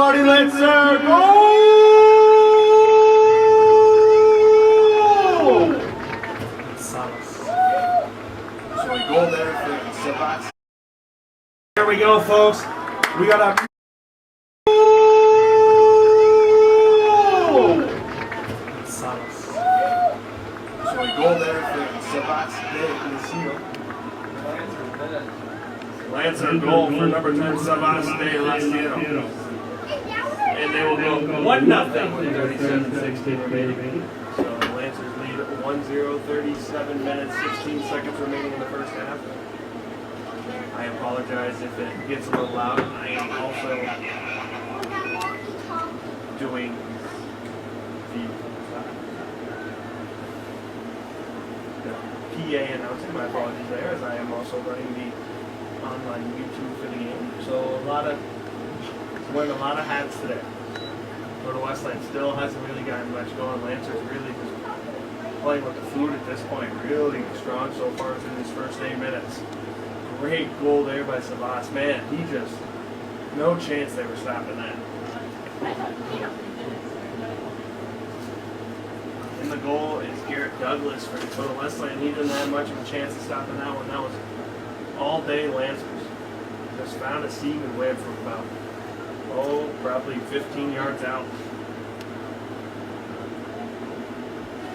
everybody, let's go! So we go there for Sebastian. Here we go, folks. We got a So we go there for Sebastian. Lancer goal for number 10, Sebastian. And they will go 1-0 with 37-16 remaining. So Lancers lead 1-0, 37 minutes, 16 seconds remaining in the first half. I apologize if it gets a little loud. I am also doing the PA announcing. My apologies there, as I am also running the online YouTube for the game. So wearing a lot of hats today. Dakota Westland still hasn't really gotten much going. Lancer's really just playing with the food at this point. Really strong so far in his first 8 minutes. Great goal there by Sabas. Man, he just, no chance they were stopping that. And the goal is Garrett Douglas for Dakota Westland. He didn't have much of a chance of stopping that one. That was all day Lancers. Just found a seam and web from about, probably 15 yards out.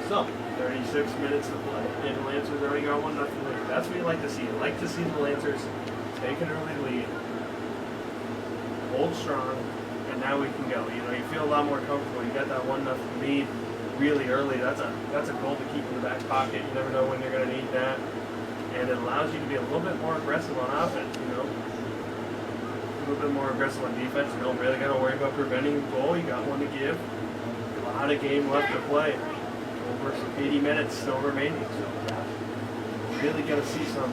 So, 36 minutes of play, and Lancers already got 1-0 lead. That's what you like to see. You like to see the Lancers take an early lead, hold strong, and now we can go. You know, you feel a lot more comfortable. You got that 1-0 lead really early. That's a goal to keep in the back pocket. You never know when you're going to need that, and it allows you to be a little bit more aggressive on offense. You know, a little bit more aggressive on defense. You don't really got to worry about preventing a goal. You got one to give. A lot of game left to play. Over 80 minutes still remaining, so really going to see some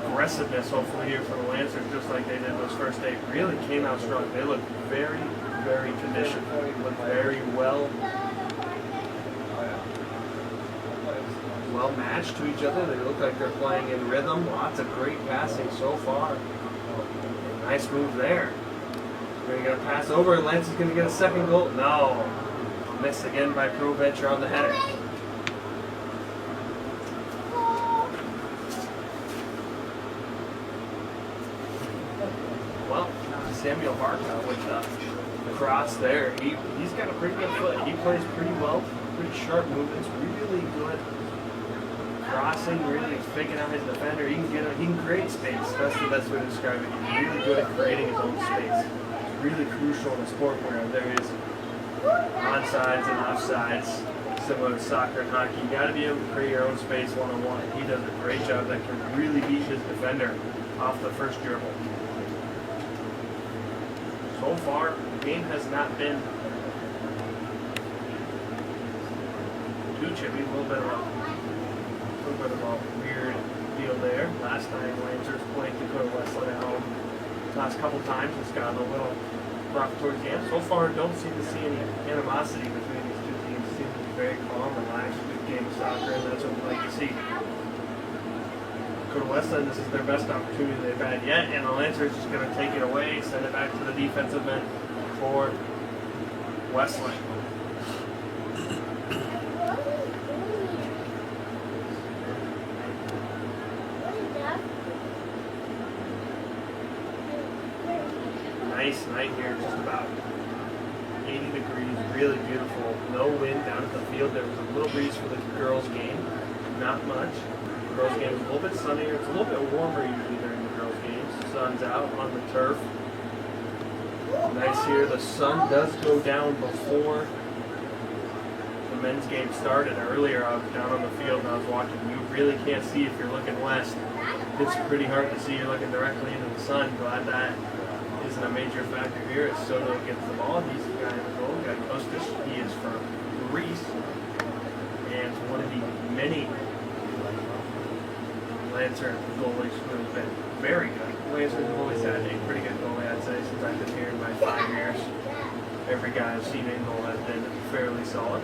aggressiveness hopefully here for the Lancers, just like they did those first 8. Really came out strong. They look very, very conditioned. Look very well matched to each other. They look like they're playing in rhythm. Lots of great passing so far. Nice move there. They're going to pass over. Lance is going to get a second goal. No. Missed again by ProVenture on the header. Well, Samuel Barca with the cross there. He's got a pretty good foot. He plays pretty well. Pretty sharp movements. Really good crossing. Really faking out his defender. He can create space. That's the best way to describe it. He's really good at creating his own space. It's really crucial in a sport where there is onsides and offsides, similar to soccer and hockey. You got to be able to create your own space one-on-one. He does a great job. That can really beat his defender off the first dribble. So far, the game has not been too chippy. A little bit of a weird deal there. Last time Lancers played Dakota Westland at home. Last couple times it's gotten a little rough towards the end. So far, don't seem to see any animosity between these two teams. It seems to be very calm, relaxed, good game of soccer, and that's what we like to see. Dakota Westland, this is their best opportunity they've had yet, and the Lancers just going to take it away, send it back to the defensive end for Westland. Nice night here, just about 80 degrees, really beautiful. No wind down at the field. There was a little breeze for the girls' game, not much. The girls' game is a little bit sunnier. It's a little bit warmer usually during the girls' games. The sun's out on the turf. Nice here. The sun does go down before the men's game started. Earlier I was down on the field and I was walking. You really can't see if you're looking west. It's pretty hard to see. You're looking directly into the sun. Glad that isn't a major factor here as Soto gets the ball. He's the guy in the goal. Guy Kostas, he is from Greece. And one of the many Lancer goalies who have been very good. Lancers have always had a pretty good goalie, I'd say, since I've been here in my 5 years. Every guy I've seen in goal has been fairly solid.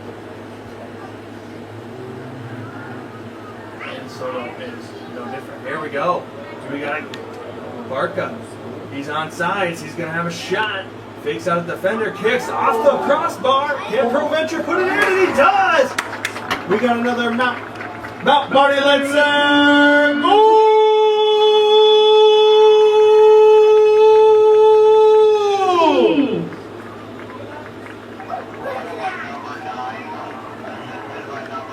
And Soto is no different. Here we go. So we got Barca. He's on sides. He's going to have a shot. Fakes out a defender, kicks off the crossbar. Can ProVenture put it in? And he does! We got another Mount Marty Lenzer goal!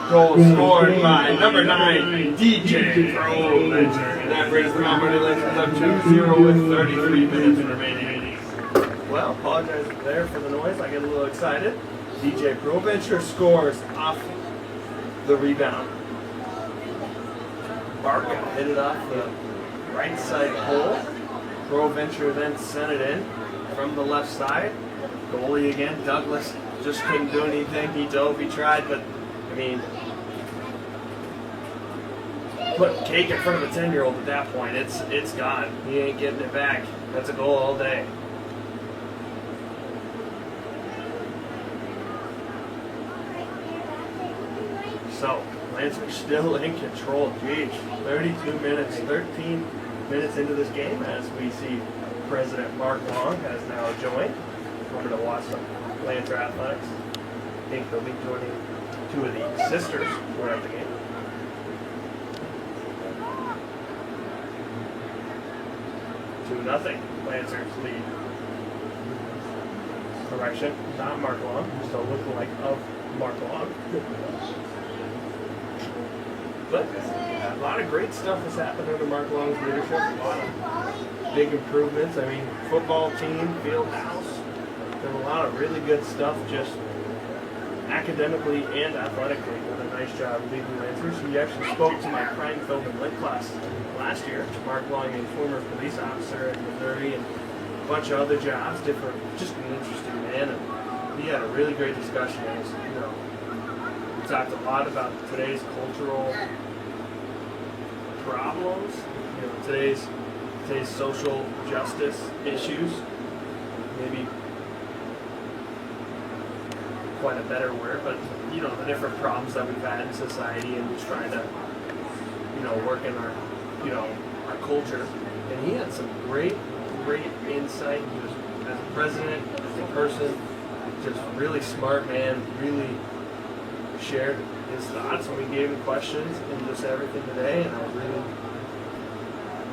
Goal scored by number 9, DJ ProVenture. And that brings the Mount Marty Lenzers up 2-0 with 33 minutes remaining. Well, apologize there for the noise. I get a little excited. DJ ProVenture scores off the rebound. Barca hit it off the right side pole. ProVenture then sent it in from the left side. Goalie again, Douglas just couldn't do anything. He dove, he tried, but I mean, put cake in front of a 10-year-old at that point. It's gone. He ain't getting it back. That's a goal all day. So, Lancers still in control. Geez, 32 minutes, 13 minutes into this game as we see President Mark Long has now joined. Over to watch some Lancer athletics. I think they'll be joining two of the sisters who are at the game. Nothing. Lancers lead. Correction, not Mark Long, so lookalike of Mark Long. But a lot of great stuff has happened under Mark Long's leadership. A lot of big improvements. I mean, football team, field house. There's a lot of really good stuff just academically and athletically. Done a nice job leading Lancers. He actually spoke to my crime, film, and lit class last year. Mark Long, a former police officer in Missouri, and a bunch of other jobs, different, just an interesting man. And he had a really great discussion. As, you know, we talked a lot about today's cultural problems, you know, today's social justice issues. Maybe quite a better word, but you know, the different problems that we've had in society, and just trying to, you know, work in our, you know, our culture. And he had some great insight. He was, as a president, as a person, just really smart man, really shared his thoughts when we gave him questions and just everything today. And I was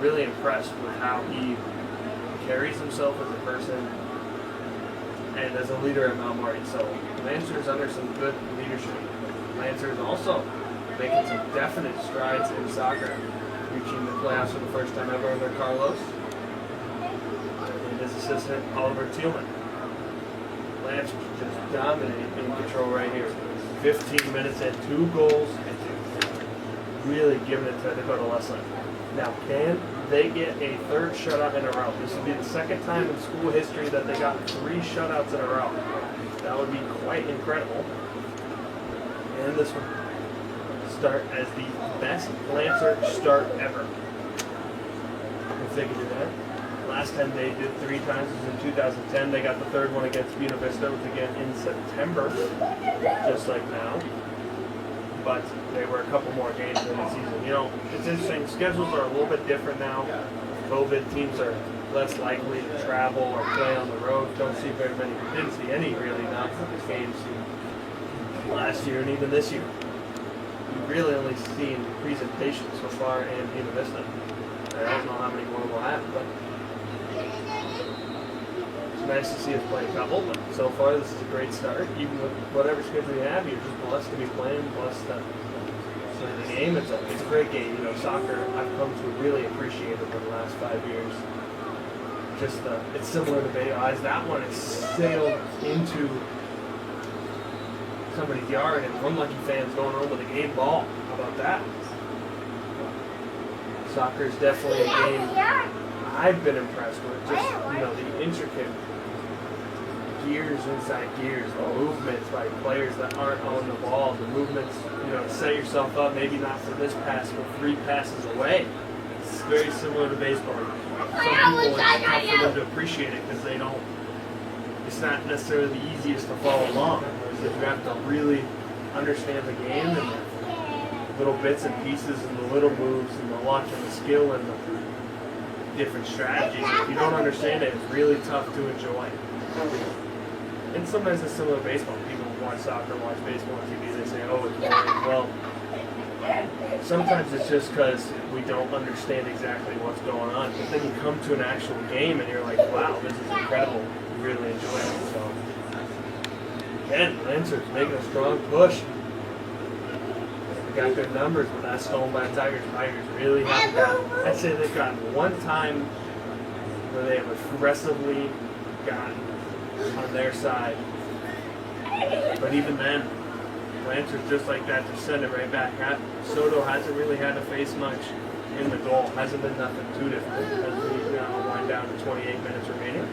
really impressed with how he carries himself as a person and as a leader at Mount Marty. So Lancers under some good leadership. Lancers also making some definite strides in soccer, reaching the playoffs for the first time ever under Carlos and his assistant Oliver Thielman. Lancers just dominating in control right here. 15 minutes and 2 goals, and really giving it to Dakota Leslie. Now, can they get a third shutout in a row? This will be the second time in school history that they got 3 shutouts in a row. That would be quite incredible. And this one start as the best Lancer start ever. If they could do that. Last time they did 3 times was in 2010. They got the third one against Buena Vista, which again in September, just like now. But they were a couple more games in the season. You know, it's interesting. Schedules are a little bit different now. COVID, teams are less likely to travel or play on the road. Don't see very many. Didn't see any really non-focus games last year and even this year. We've really only seen presentations so far in Buena Vista. I don't know how many more we'll have, but it's nice to see us play a couple. But so far, this is a great start. Even with whatever schedule you have, you're just blessed to be playing, blessed to play the game. It's a great game. You know, soccer, I've come to really appreciate over the last 5 years. Just it's similar to Bay Eyes. That one is sailed into somebody's yard, and unlucky fans going home with a game ball. How about that? Soccer is definitely a game I've been impressed with. Just, you know, the intricate gears inside gears, the movements by players that aren't on the ball, the movements, you know, set yourself up, maybe not for this pass, but 3 passes away. It's very similar to baseball. Some people, it's tough for them to appreciate it because they don't, it's not necessarily the easiest to follow along. Whereas if you have to really understand the game and the little bits and pieces and the little moves and the luck and the skill and the different strategies, if you don't understand it, it's really tough to enjoy. And sometimes it's similar to baseball. People watch soccer, watch baseball on TV, they say, oh, it's boring. Well, sometimes it's just because we don't understand exactly what's going on. But then you come to an actual game and you're like, wow, this is incredible. You really enjoy it. So, again, Lancers making a strong push. They got good numbers, but that's stolen by the Tigers. Tigers really haven't got, I'd say they've gotten one time where they have aggressively gotten on their side. But even then, Lancers just like that just send it right back. Soto hasn't really had to face much in the goal. Hasn't been nothing too different as we now wind down to 28 minutes remaining.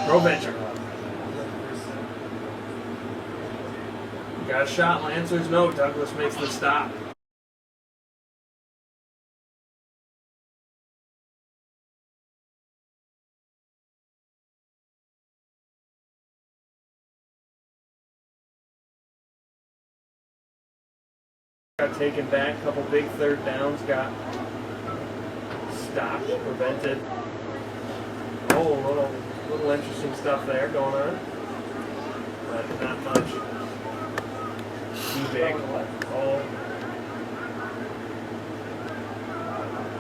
Throw venture. Got a shot, Lancers no. Douglas makes the stop. Got taken back, a couple big third downs got stopped, prevented. Oh, a little interesting stuff there going on, but not much. Too big. Oh,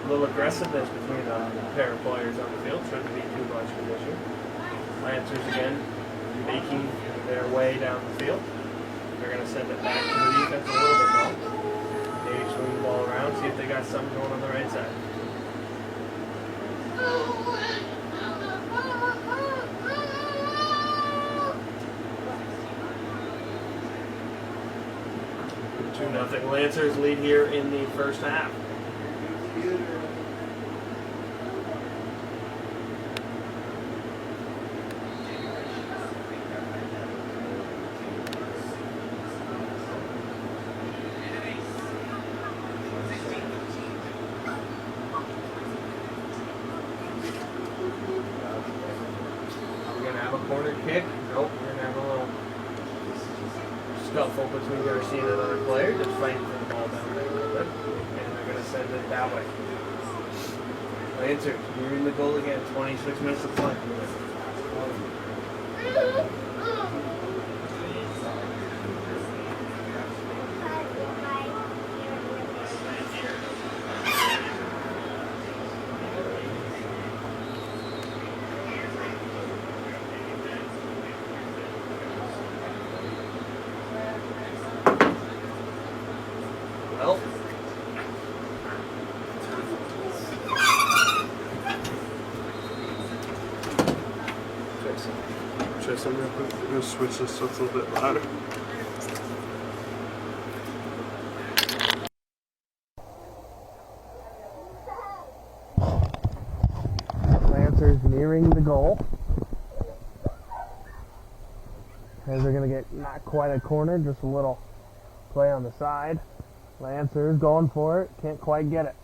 a little aggressiveness between a pair of players on the field. Shouldn't be too much of an issue. Lancers again making their way down the field. They're going to send it back to the defense a little bit though. Maybe swing the ball around, see if they got something going on the right side. Two nothing Lancers lead here in the first half. Corner kick. Nope, we're going to have a little scuffle between Garcia and another player. Just fighting for the ball down there a little bit. And they're going to send it that way. Lancers nearing the goal again. 26 minutes to play. I'm going to switch this so it's a little bit louder. Lancers nearing the goal. As they're going to get not quite a corner, just a little play on the side. Lancers going for it, can't quite get it.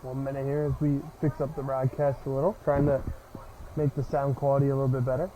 One minute here as we fix up the broadcast a little, trying to make the sound quality a little bit better.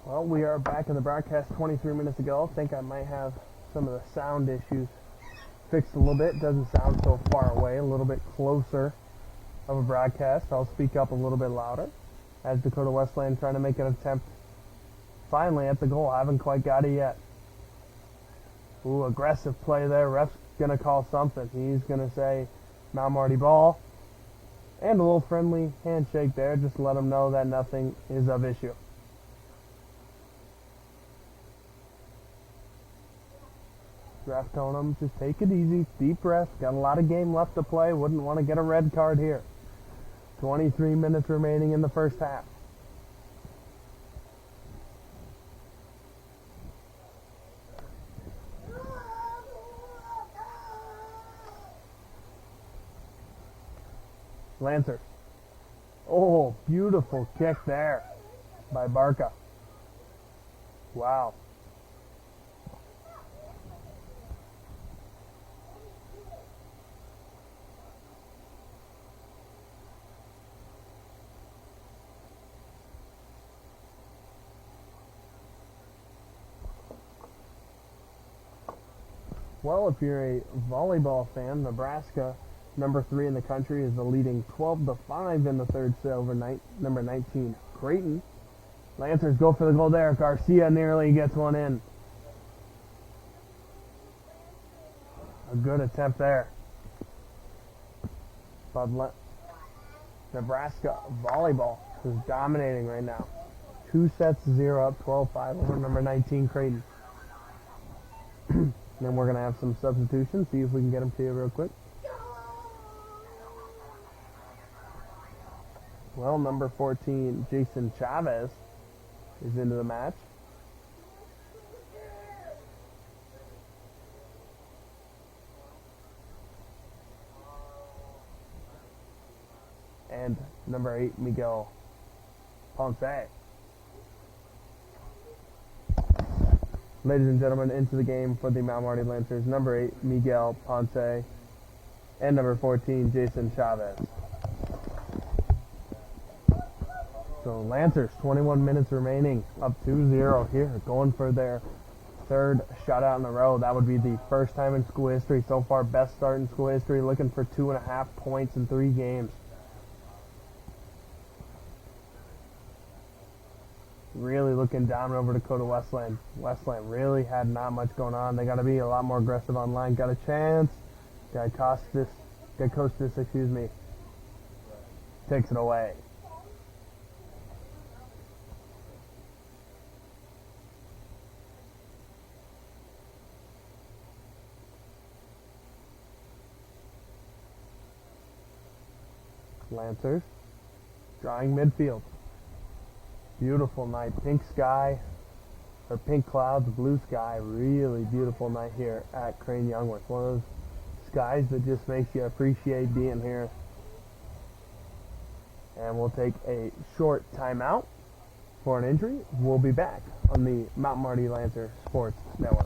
Well, we are back in the broadcast 23 minutes ago. I think I might have some of the sound issues fixed a little bit. Doesn't sound so far away, a little bit closer of a broadcast, I'll speak up a little bit louder as Dakota Westland trying to make an attempt finally at the goal. Haven't quite got it yet. Ooh, aggressive play there. Ref's going to call something. He's going to say Mount Marty ball. And a little friendly handshake there just to let him know that nothing is of issue. Ref telling him just take it easy, deep breath. Got a lot of game left to play. Wouldn't want to get a red card here. 23 minutes remaining in the first half. Lancers. Oh, beautiful kick there by Barca. Wow. Well, if you're a volleyball fan, Nebraska, number 3 in the country, is the leading 12-5 in the third set over number 19, Creighton. Lancers go for the goal there. Garcia nearly gets one in. A good attempt there. But Nebraska volleyball is dominating right now. 2-0 up, 12-5 over number 19, Creighton. Then we're going to have some substitutions, see if we can get them to you real quick. Well, number 14, Jason Chavez, is into the match. And number 8, Miguel Ponce. Ladies and gentlemen, into the game for the Mount Marty Lancers, number 8, Miguel Ponce, and number 14, Jason Chavez. So Lancers, 21 minutes remaining, up 2-0 here, going for their third shutout in a row. That would be the first time in school history. So far, best start in school history, looking for 2.5 points in 3 games. Really looking down over Dakota Westland. Westland really had not much going on. They got to be a lot more aggressive online. Got a chance. Costas, excuse me, takes it away. Lancers drawing midfield. Beautiful night, pink sky, or pink clouds, blue sky. Really beautiful night here at Crane Youngworth. One of those skies that just makes you appreciate being here. And we'll take a short timeout for an injury. We'll be back on the Mount Marty Lancer Sports Network.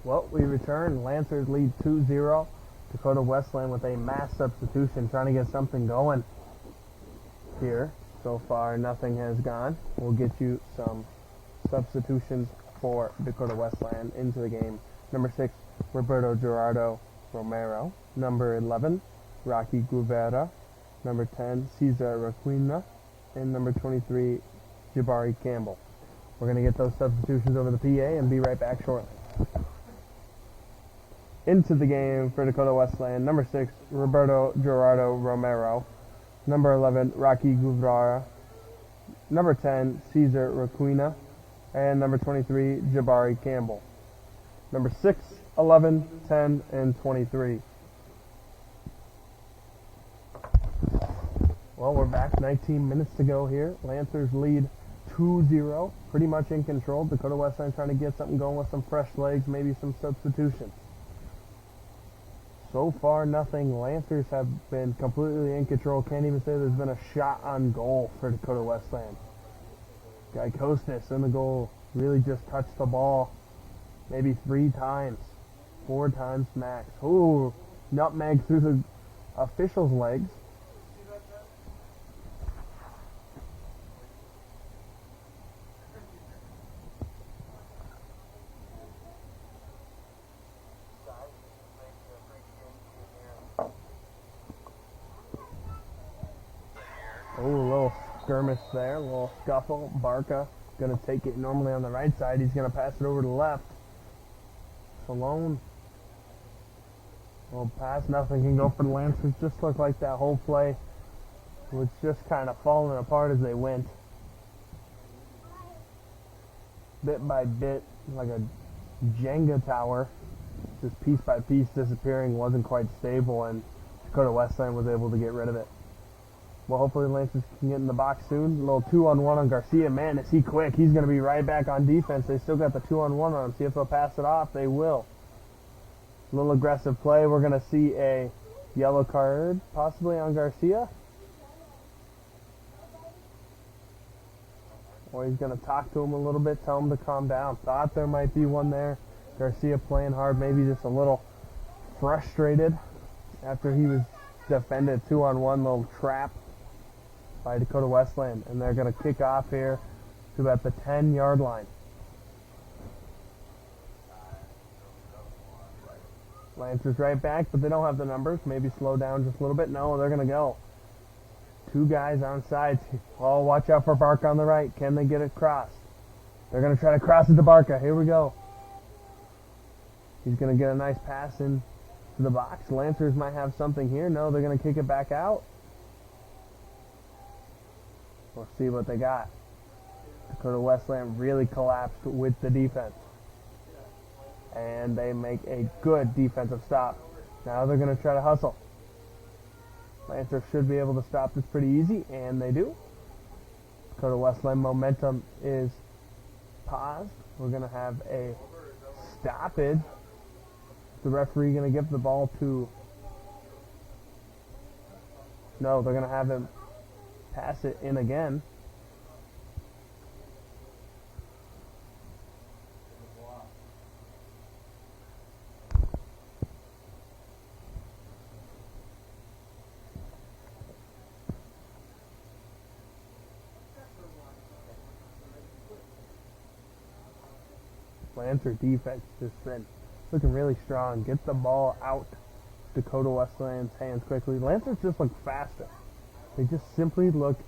Well, we return. Lancers lead 2-0. Dakota Westland with a mass substitution, trying to get something going here. So far, nothing has gone. We'll get you some substitutions for Dakota Westland into the game. Number 6, Roberto Gerardo Romero. Number 11, Rocky Guevara. Number 10, Cesar Requina. and number 23, Jabari Campbell. We're going to get those substitutions over the PA and be right back shortly. Into the game for Dakota Wesleyan, number 6, Roberto Gerardo Romero. Number 11, Rocky Guevara. Number 10, Cesar Requina. And number 23, Jabari Campbell. Number 6, 11, 10, and 23. Well, we're back. 19 minutes to go here. Lancers lead 2-0. Pretty much in control. Dakota Wesleyan trying to get something going with some fresh legs, maybe some substitutions. So far, nothing. Lancers have been completely in control. Can't even say there's been a shot on goal for Dakota Wesleyan. Guy Costas in the goal really just touched the ball maybe 3 times, 4 times max. Ooh, nutmeg through the official's legs. Oh, a little skirmish there, a little scuffle. Barca going to take it normally on the right side. He's going to pass it over to the left. Salone. Little pass, nothing can go for the Lancers. Just looked like that whole play was just kind of falling apart as they went. Bit by bit, like a Jenga tower. Just piece by piece disappearing, wasn't quite stable, and Dakota Wesleyan was able to get rid of it. Well, hopefully the Lancers can get in the box soon. A little 2-on-1 on Garcia. Man, is he quick. He's going to be right back on defense. They still got the 2-on-1 on him. See if they'll pass it off. They will. A little aggressive play. We're going to see a yellow card possibly on Garcia. Or he's going to talk to him a little bit, tell him to calm down. Thought there might be one there. Garcia playing hard, maybe just a little frustrated after he was defended 2-on-1, little trap by Dakota Wesleyan, and they're going to kick off here to about the 10-yard line. Lancers right back, but they don't have the numbers. Maybe slow down just a little bit. No, they're going to go. 2 guys on sides. Oh, watch out for Barca on the right. Can they get it crossed? They're going to try to cross it to Barca. Here we go. He's going to get a nice pass in to the box. Lancers might have something here. No, they're going to kick it back out. We'll see what they got. Dakota Wesleyan really collapsed with the defense. And they make a good defensive stop. Now they're going to try to hustle. Lancers should be able to stop this pretty easy, and they do. Dakota Wesleyan momentum is paused. We're going to have a stoppage. The referee going to give the ball to... No, they're going to have him pass it in again. Lancer defense just been looking really strong. Get the ball out Dakota Wesleyan's hands quickly. Lancers just look faster. They just simply look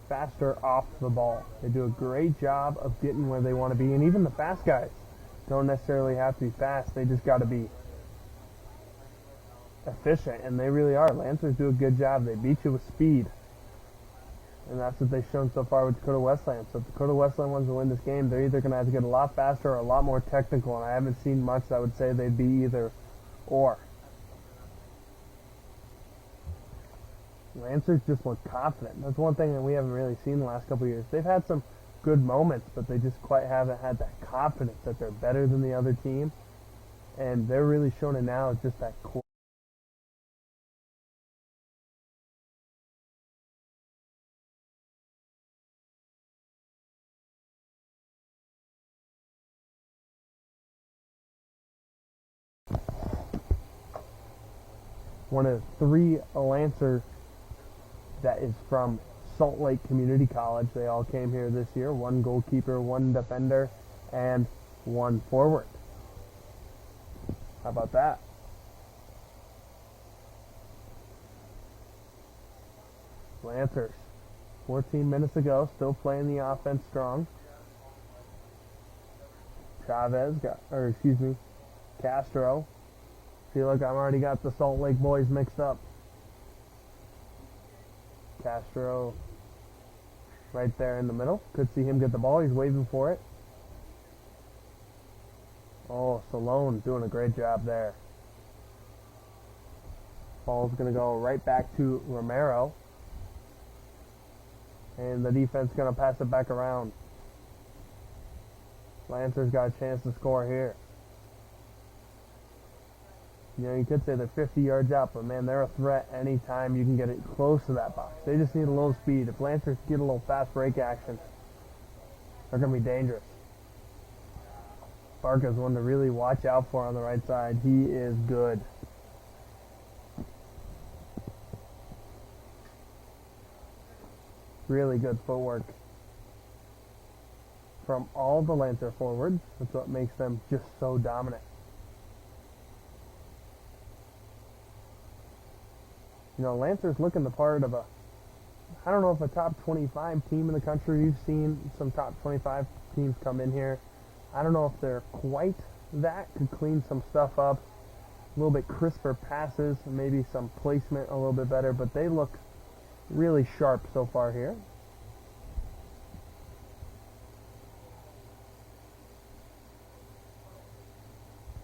faster off the ball. They do a great job of getting where they want to be, and even the fast guys don't necessarily have to be fast. They just got to be efficient, and they really are. Lancers do a good job. They beat you with speed. And that's what they've shown so far with Dakota Wesleyan. So if Dakota Wesleyan wants to win this game, they're either going to have to get a lot faster or a lot more technical. And I haven't seen much that would say they'd be either or. Lancers just look confident. That's one thing that we haven't really seen the last couple of years. They've had some good moments, but they just quite haven't had that confidence that they're better than the other team. And they're really showing it now. It's just that core. One of 3 Lancers that is from Salt Lake Community College. They all came here this year. 1 goalkeeper, 1 defender, and 1 forward. How about that? Lancers 14 minutes to go, still playing the offense strong. Castro. Feel like I've already got the Salt Lake boys mixed up. Castro right there in the middle. Could see him get the ball. He's waving for it. Oh, Salone doing a great job there. Ball's going to go right back to Romero. And the defense going to pass it back around. Lancers got a chance to score here. You know, you could say they're 50 yards out, but man, they're a threat anytime you can get it close to that box. They just need a little speed. If Lancers get a little fast break action, they're going to be dangerous. Barca's one to really watch out for on the right side. He is good. Really good footwork from all the Lancer forwards. That's what makes them just so dominant. You know, Lancers looking the part of I don't know if a top 25 team in the country. You've seen some top 25 teams come in here. I don't know if they're quite that. Could clean some stuff up. A little bit crisper passes, maybe some placement a little bit better, but they look really sharp so far here.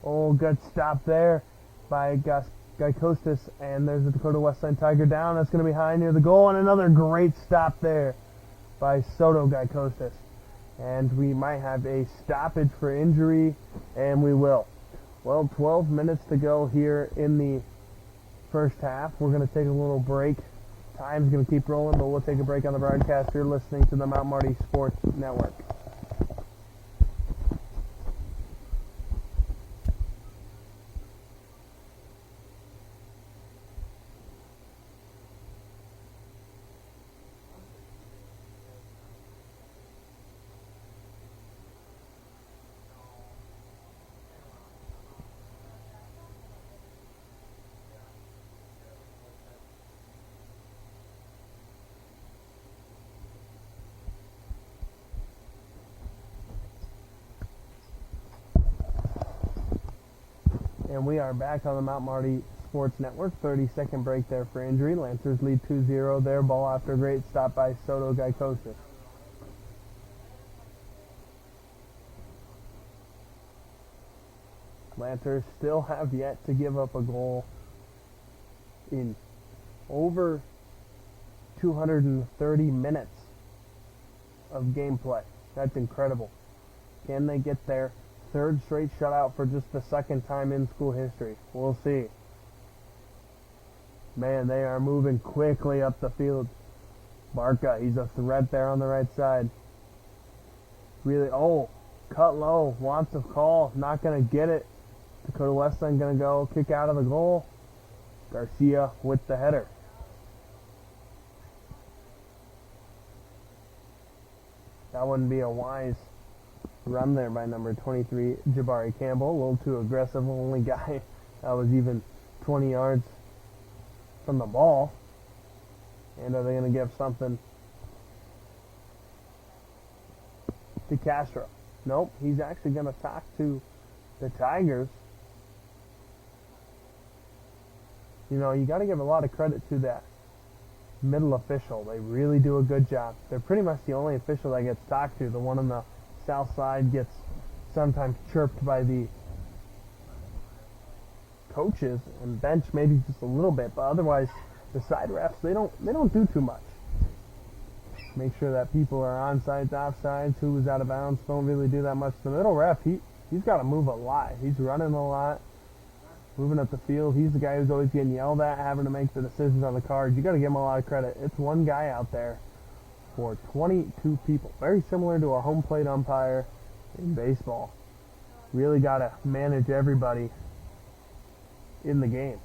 Oh, good stop there by Gaikostas, and there's the Dakota Wesleyan Tiger down. That's going to be high near the goal, and another great stop there by Soto Gaikostas. And we might have a stoppage for injury, and we will. Well, 12 minutes to go here in the first half. We're going to take a little break. Time's going to keep rolling, but we'll take a break on the broadcast. You're listening to the Mount Marty Sports Network. And we are back on the Mount Marty Sports Network. 30-second break there for injury. Lancers lead 2-0 there. Ball after a great stop by Soto Gaikostas. Lancers still have yet to give up a goal in over 230 minutes of gameplay. That's incredible. Can they get there? Third straight shutout for just the second time in school history. We'll see. Man, they are moving quickly up the field. Barca, he's a threat there on the right side. Really, cut low, wants a call, not going to get it. Dakota Wesleyan going to go kick out of the goal. Garcia with the header. That wouldn't be a wise run there by number 23, Jabari Campbell. A little too aggressive. Only guy that was even 20 yards from the ball. And are they going to give something to Castro? Nope. He's actually going to talk to the Tigers. You know, you got to give a lot of credit to that middle official. They really do a good job. They're pretty much the only official that gets talked to. The one on the south side gets sometimes chirped by the coaches and bench maybe just a little bit, but otherwise the side refs they don't do too much. Make sure that people are onside, offsides, who was out of bounds, don't really do that much. The middle ref, he's got to move a lot. He's running a lot, moving up the field. He's the guy who's always getting yelled at, having to make the decisions on the cards. You got to give him a lot of credit. It's one guy out there for 22 people. Very similar to a home plate umpire in baseball. Really got to manage everybody in the game.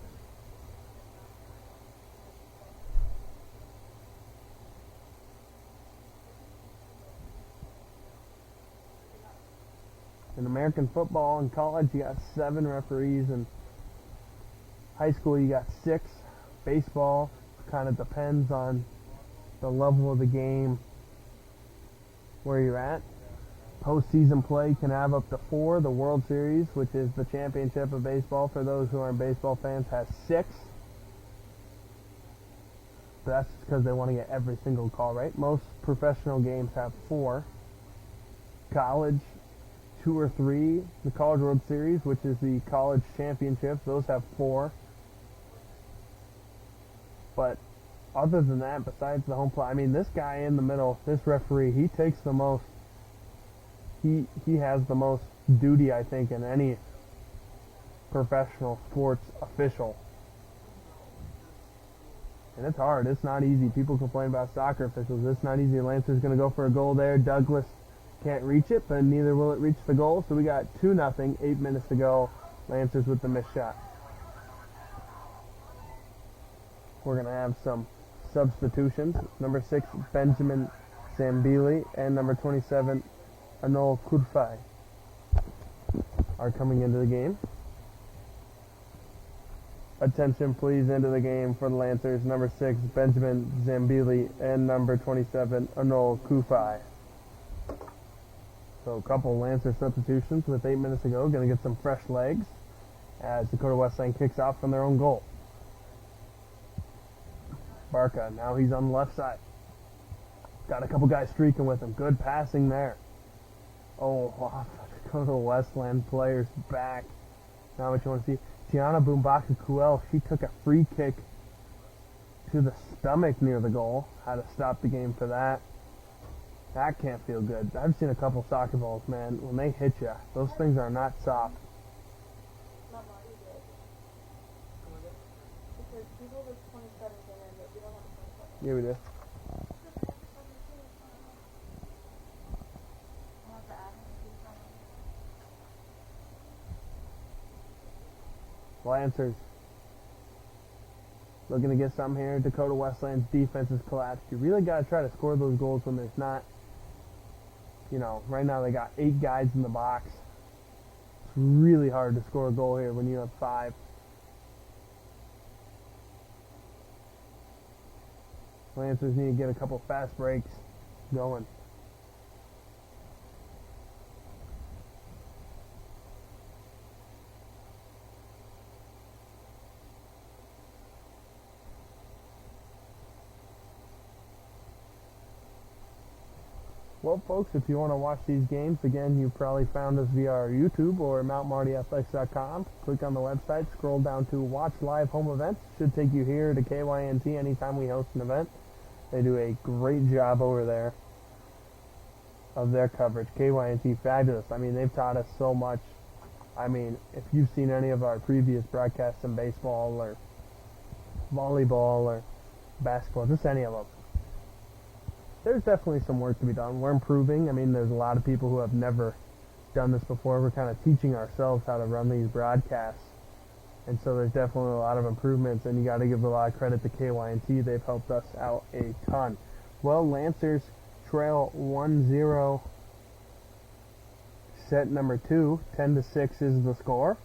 In American football and college, you got 7 referees. In high school, you got 6. Baseball kind of depends on the level of the game where you're at. Postseason play can have up to 4. The World Series, which is the championship of baseball for those who aren't baseball fans, has 6. But that's because they want to get every single call right. Most professional games have 4. College, 2 or 3. The College World Series, which is the college championships, those have 4. But other than that, besides the home play, I mean, this guy in the middle, this referee, he takes the most. He has the most duty, I think, in any professional sports official. And it's hard. It's not easy. People complain about soccer officials. It's not easy. Lancer's going to go for a goal there. Douglas can't reach it, but neither will it reach the goal. So we got 2-0, 8 minutes to go. Lancers with the missed shot. We're going to have some substitutions. Number 6, Benjamin Zambili, and number 27, Anol Kudfai are coming into the game. Attention please into the game for the Lancers. Number 6, Benjamin Zambili, and number 27, Anol Kudfai. So a couple Lancer substitutions with 8 minutes to go. Going to get some fresh legs as Dakota Wesleyan kicks off from their own goal. Barca, now he's on the left side. Got a couple guys streaking with him. Good passing there. Oh, off Dakota Wesleyan player's back. Now what you want to see. Tiana Bumbaka-Kuel, she took a free kick to the stomach near the goal. Had to stop the game for that. That can't feel good. I've seen a couple soccer balls, man. When they hit you, those things are not soft. Yeah, we do. Lancers looking to get some here. Dakota Wesleyan's defense has collapsed. You really got to try to score those goals when there's not, right now they got 8 guys in the box. It's really hard to score a goal here when you have 5. Lancers need to get a couple fast breaks going. Well, folks, if you want to watch these games, again, you probably found us via our YouTube or MountMartyAthletics.com. Click on the website, scroll down to Watch Live Home Events. Should take you here to KYNT anytime we host an event. They do a great job over there of their coverage. KYNT, fabulous. I mean, they've taught us so much. I mean, if you've seen any of our previous broadcasts in baseball or volleyball or basketball, just any of them, there's definitely some work to be done. We're improving. I mean, there's a lot of people who have never done this before. We're kind of teaching ourselves how to run these broadcasts. And so there's definitely a lot of improvements, and you got to give a lot of credit to KYNT. They've helped us out a ton. Well, Lancers trail 1-0 set number 2. 10-6 is the score.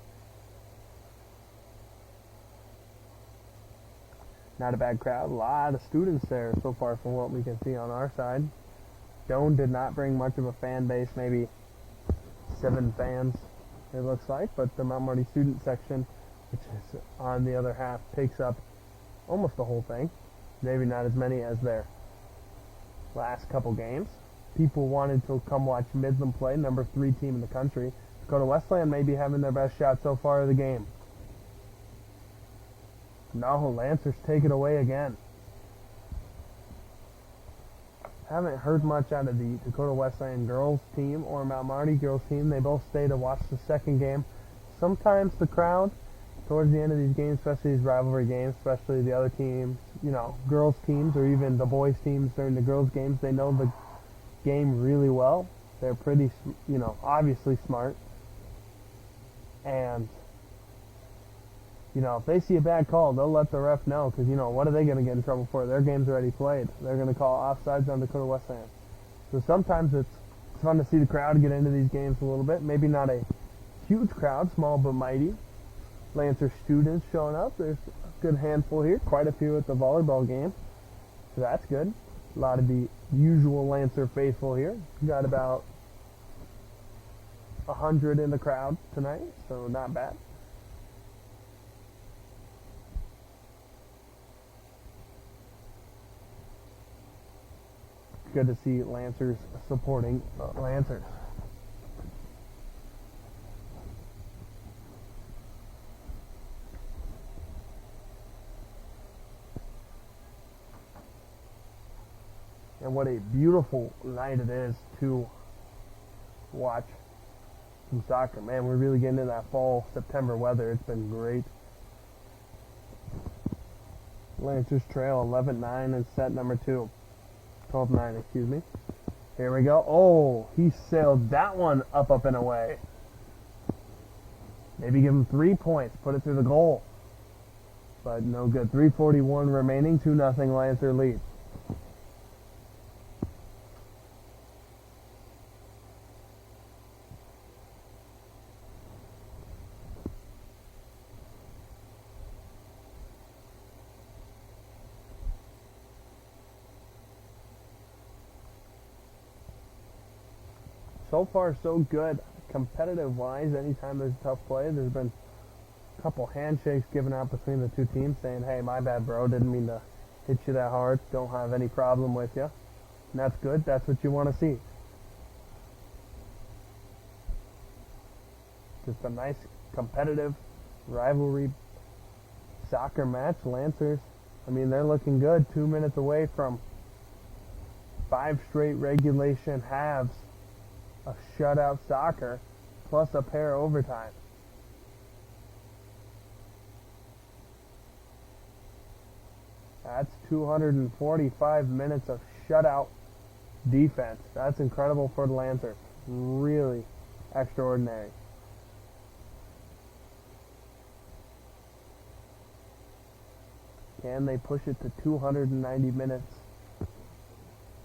Not a bad crowd. A lot of students there so far from what we can see on our side. Doane did not bring much of a fan base, maybe 7 fans it looks like, but the Mount Marty student section, which is on the other half, takes up almost the whole thing. Maybe not as many as their last couple games. People wanted to come watch Midland play, number 3 team in the country. Dakota Wesleyan may be having their best shot so far of the game. No, Lancers take it away again. Haven't heard much out of the Dakota Wesleyan girls team or Mount Marty girls team. They both stay to watch the second game. Sometimes the crowd, towards the end of these games, especially these rivalry games, especially the other teams, girls teams or even the boys teams during the girls games, they know the game really well. They're pretty, obviously smart. And if they see a bad call, they'll let the ref know, because, what are they going to get in trouble for? Their game's already played. They're going to call offsides on Dakota Wesleyan. So sometimes it's fun to see the crowd get into these games a little bit. Maybe not a huge crowd, small but mighty. Lancer students showing up. There's a good handful here. Quite a few at the volleyball game. So that's good. A lot of the usual Lancer faithful here. Got about 100 in the crowd tonight, so not bad. Good to see Lancers supporting Lancers. And what a beautiful night it is to watch some soccer. Man, we're really getting into that fall, September weather. It's been great. Lancers trail 11-9 in set number 2. 12-9, excuse me. Here we go. Oh, he sailed that one up and away. Maybe give him 3 points. Put it through the goal. But no good. 3:41 remaining. 2-0 Lancer lead. So far, so good. Competitive-wise, anytime there's a tough play, there's been a couple handshakes given out between the two teams saying, hey, my bad, bro. Didn't mean to hit you that hard. Don't have any problem with you. And that's good. That's what you want to see. Just a nice, competitive rivalry soccer match. Lancers, I mean, they're looking good. 2 minutes away from 5 straight regulation halves of shutout soccer, plus a pair of overtime. That's 245 minutes of shutout defense. That's incredible for the Lancers. Really extraordinary. Can they push it to 290 minutes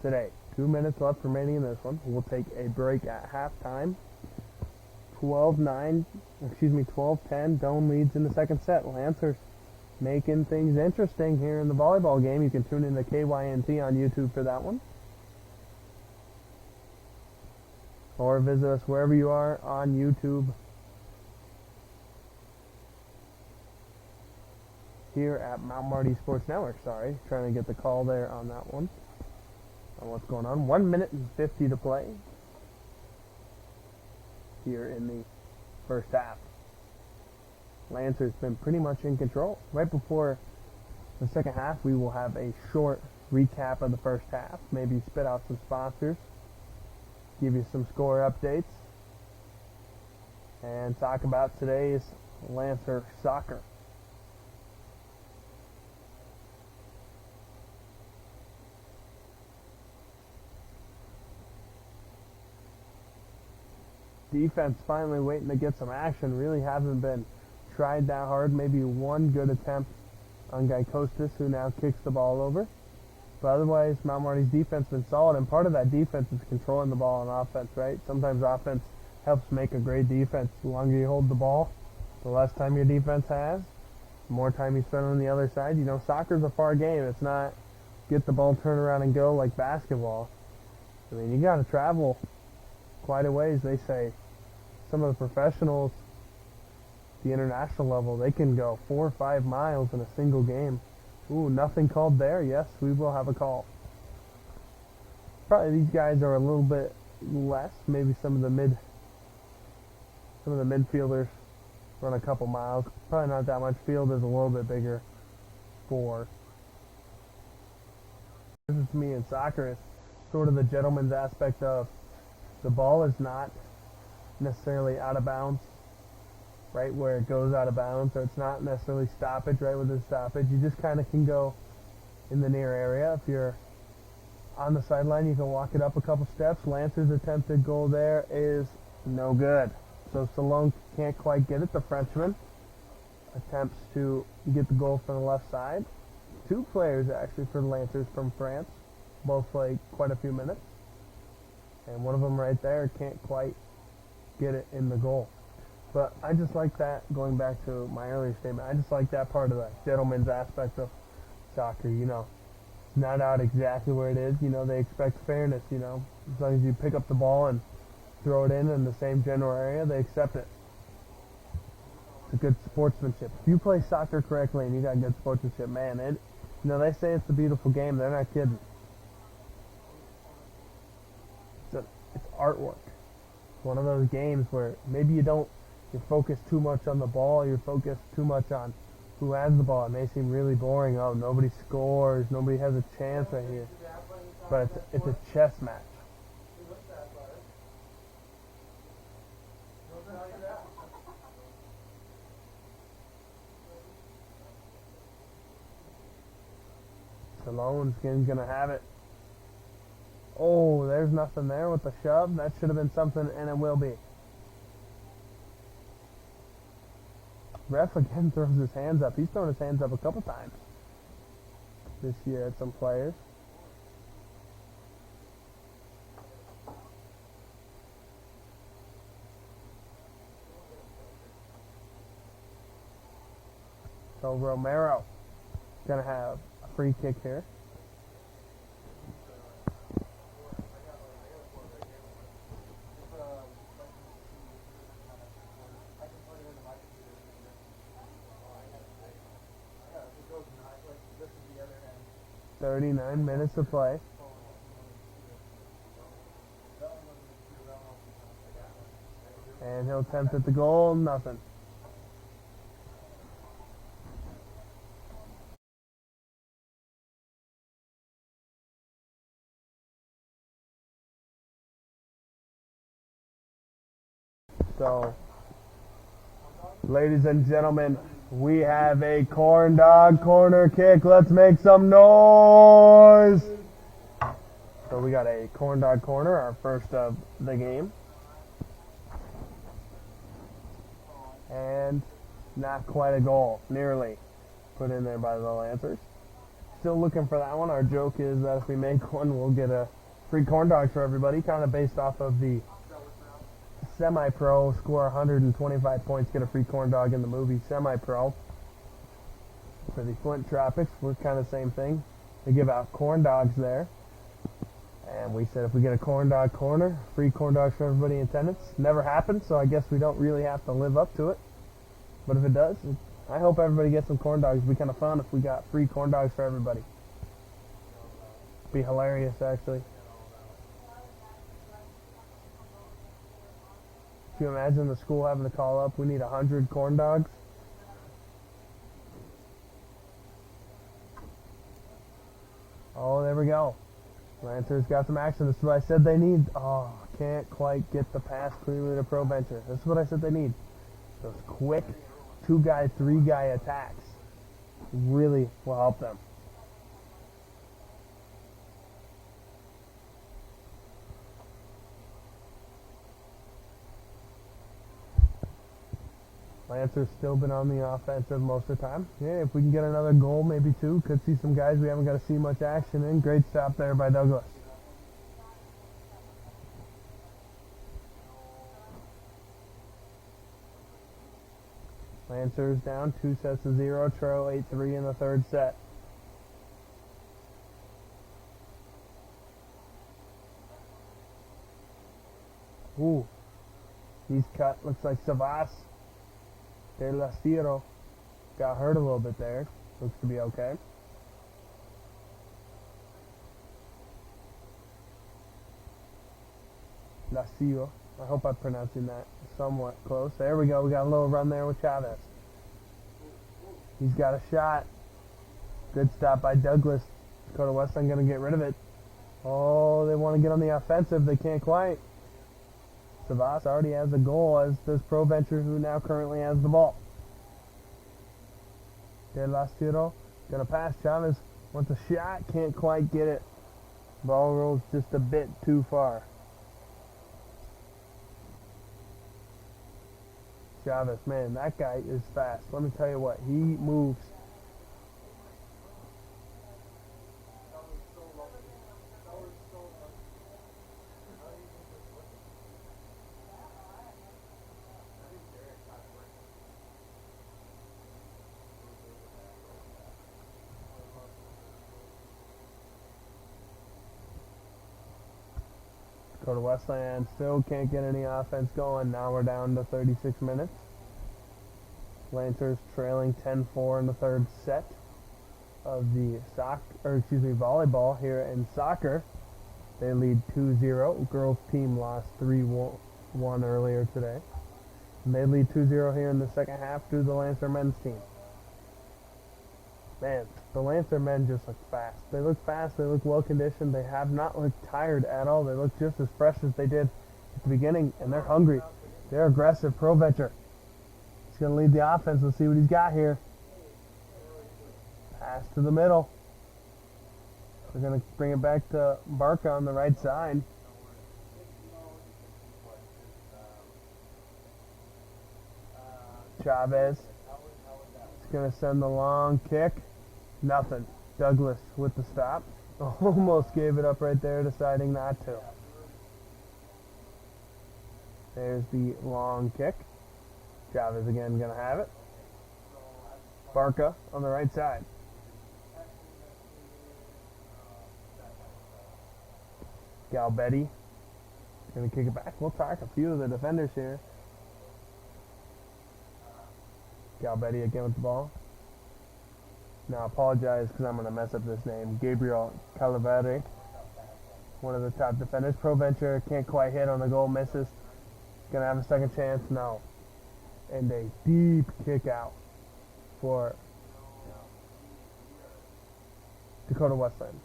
today? 2 minutes left remaining in this one. We'll take a break at halftime. 12-10. Doan leads in the second set. Lancers making things interesting here in the volleyball game. You can tune in to KYNT on YouTube for that one. Or visit us wherever you are on YouTube. Here at Mount Marty Sports Network. Sorry, trying to get the call there on that one. On what's going on. 1 minute and 50 to play here in the first half. Lancer's been pretty much in control. Right before the second half, we will have a short recap of the first half. Maybe spit out some sponsors, give you some score updates, and talk about today's Lancer soccer. Defense finally waiting to get some action. Really haven't been tried that hard. Maybe one good attempt on Guy Costas, who now kicks the ball over. But otherwise, Mount Marty's defense has been solid, and part of that defense is controlling the ball on offense, right? Sometimes offense helps make a great defense. The longer you hold the ball, the less time your defense has, the more time you spend on the other side. You know, soccer's a far game. It's not get the ball, turn around, and go like basketball. I mean, you got to travel quite a ways. They say some of the professionals, the international level, they can go 4 or 5 miles in a single game. Ooh, nothing called there. Yes, we will have a call. Probably these guys are a little bit less. Maybe some of the midfielders run a couple miles. Probably not that much. Field is a little bit bigger for. This is me in soccer. Is sort of the gentleman's aspect of the ball is not necessarily out of bounds, right, where it goes out of bounds, or it's not necessarily stoppage, right, with the stoppage. You just kind of can go in the near area. If you're on the sideline, you can walk it up a couple steps. Lancer's attempted goal there is no good. So Salone can't quite get it. The Frenchman attempts to get the goal from the left side. 2 players, actually, for the Lancers from France. Both played quite a few minutes. And one of them right there can't quite get it in the goal. But I just like that, going back to my earlier statement, I just like that part of the gentleman's aspect of soccer. You know, not out exactly where it is. You know, they expect fairness, you know. As long as you pick up the ball and throw it in the same general area, they accept it. It's a good sportsmanship. If you play soccer correctly and you got good sportsmanship, man, you know, they say it's a beautiful game. They're not kidding. It's artwork. It's one of those games where maybe you're focused too much on the ball, you're focused too much on who has the ball. It may seem really boring. Oh, nobody scores, nobody has a chance right here. But it's a chess match. Salone's gonna have it. Oh, there's nothing there with the shove. That should have been something, and it will be. Ref again throws his hands up. He's thrown his hands up a couple times this year at some players. So Romero gonna have a free kick here. .39 minutes to play. And he'll attempt at the goal, nothing. So, ladies and gentlemen, we have a corn dog corner kick. Let's make some noise. So we got a corn dog corner, our first of the game. And not quite a goal, nearly put in there by the Lancers. Still looking for that one. Our joke is that if we make one, we'll get a free corn dog for everybody, kind of based off of the semi-pro, score 125 points, get a free corn dog in the movie Semi-Pro. For the Flint Tropics, we're kind of the same thing. They give out corn dogs there. And we said if we get a corn dog corner, free corn dogs for everybody in attendance. Never happened, so I guess we don't really have to live up to it. But if it does, I hope everybody gets some corn dogs. It'd be kind of fun if we got free corn dogs for everybody. Be hilarious, actually. Can you imagine the school having to call up, we need 100 corn dogs? Oh, there we go. Lancers got some action. This is what I said they need. Oh, can't quite get the pass clearly to Pro Venture. This is what I said they need. Those quick 2-guy, 3-guy attacks really will help them. Lancers still been on the offensive most of the time. Yeah, if we can get another goal, maybe 2, could see some guys we haven't got to see much action in. Great stop there by Douglas. Lancers down 2-0. Trail 8-3 in the third set. Ooh, he's cut. Looks like Savas. De La Ciro got hurt a little bit there. Looks to be okay. La Ciro. I hope I'm pronouncing that somewhat close. There we go. We got a little run there with Chavez. He's got a shot. Good stop by Douglas. Dakota Wesleyan going to get rid of it. Oh, they want to get on the offensive. They can't quite. Savas already has a goal, as does Pro Venture, who now currently has the ball. De La Ciro gonna pass. Chavez wants a shot, can't quite get it. Ball rolls just a bit too far. Chavez, man, that guy is fast. Let me tell you what, he moves. Dakota Westland still can't get any offense going. Now we're down to 36 minutes. Lancers trailing 10-4 in the third set of the volleyball here in soccer. They lead 2-0. Girls team lost 3-1 earlier today. And they lead 2-0 here in the second half to the Lancer men's team. Man, the Lancer men just look fast. They look fast, they look well conditioned, they have not looked tired at all. They look just as fresh as they did at the beginning, and they're hungry. They're aggressive. Provencher. He's going to lead the offense. Let's see what he's got here. Pass to the middle. They're going to bring it back to Barca on the right side. Chavez is going to send the long kick. Nothing. Douglas with the stop. Almost gave it up right there, deciding not to. There's the long kick. Chavez again going to have it. Barca on the right side. Galbetti going to kick it back. We'll talk a few of the defenders here. Galbetti again with the ball. Now I apologize because I'm going to mess up this name. Gabriel Calaveri, one of the top defenders. Provencher can't quite hit on the goal, misses. Going to have a second chance? No. And a deep kick out for Dakota Westland.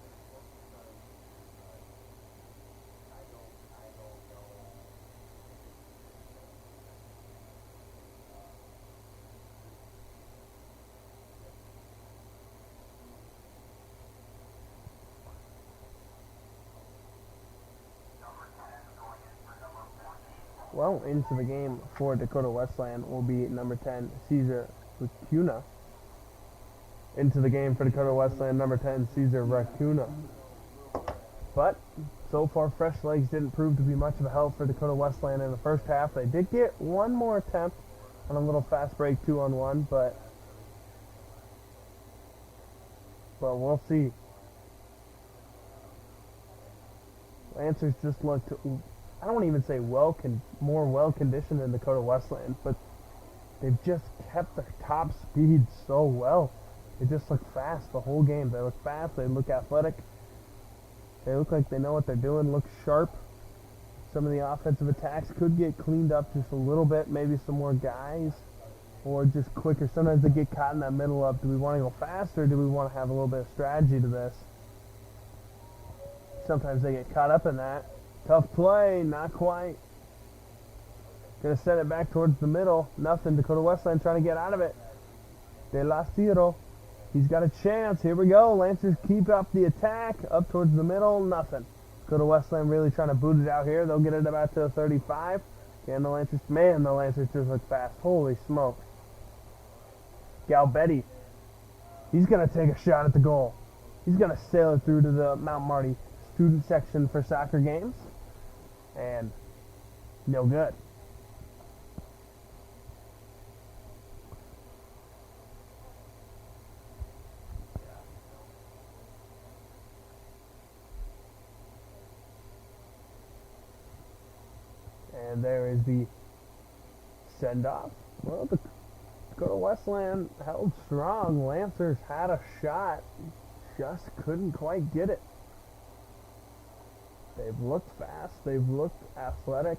Well, into the game for Dakota Westland will be number 10, Caesar Racuna. Into the game for Dakota Westland, number 10, Caesar Racuna. But so far, fresh legs didn't prove to be much of a help for Dakota Westland in the first half. They did get one more attempt on a little fast break 2-on-1, but we'll see. Lancers just looked, I don't even say more well-conditioned than Dakota Westland, but they've just kept their top speed so well. They just look fast the whole game. They look fast, they look athletic, they look like they know what they're doing, look sharp. Some of the offensive attacks could get cleaned up just a little bit, maybe some more guys, or just quicker. Sometimes they get caught in that middle of, do we want to go faster, or do we want to have a little bit of strategy to this? Sometimes they get caught up in that. Tough play, not quite. Gonna send it back towards the middle. Nothing. Dakota Westland trying to get out of it. De La Ciro. He's got a chance. Here we go. Lancers keep up the attack. Up towards the middle. Nothing. Dakota Westland really trying to boot it out here. They'll get it about to 35. And the Lancers just look fast. Holy smokes. Galbetti. He's gonna take a shot at the goal. He's gonna sail it through to the Mount Marty student section for soccer games. And no good. And there is the send-off. Well, the Dakota Westland held strong. Lancers had a shot, just couldn't quite get it. They've looked fast, they've looked athletic,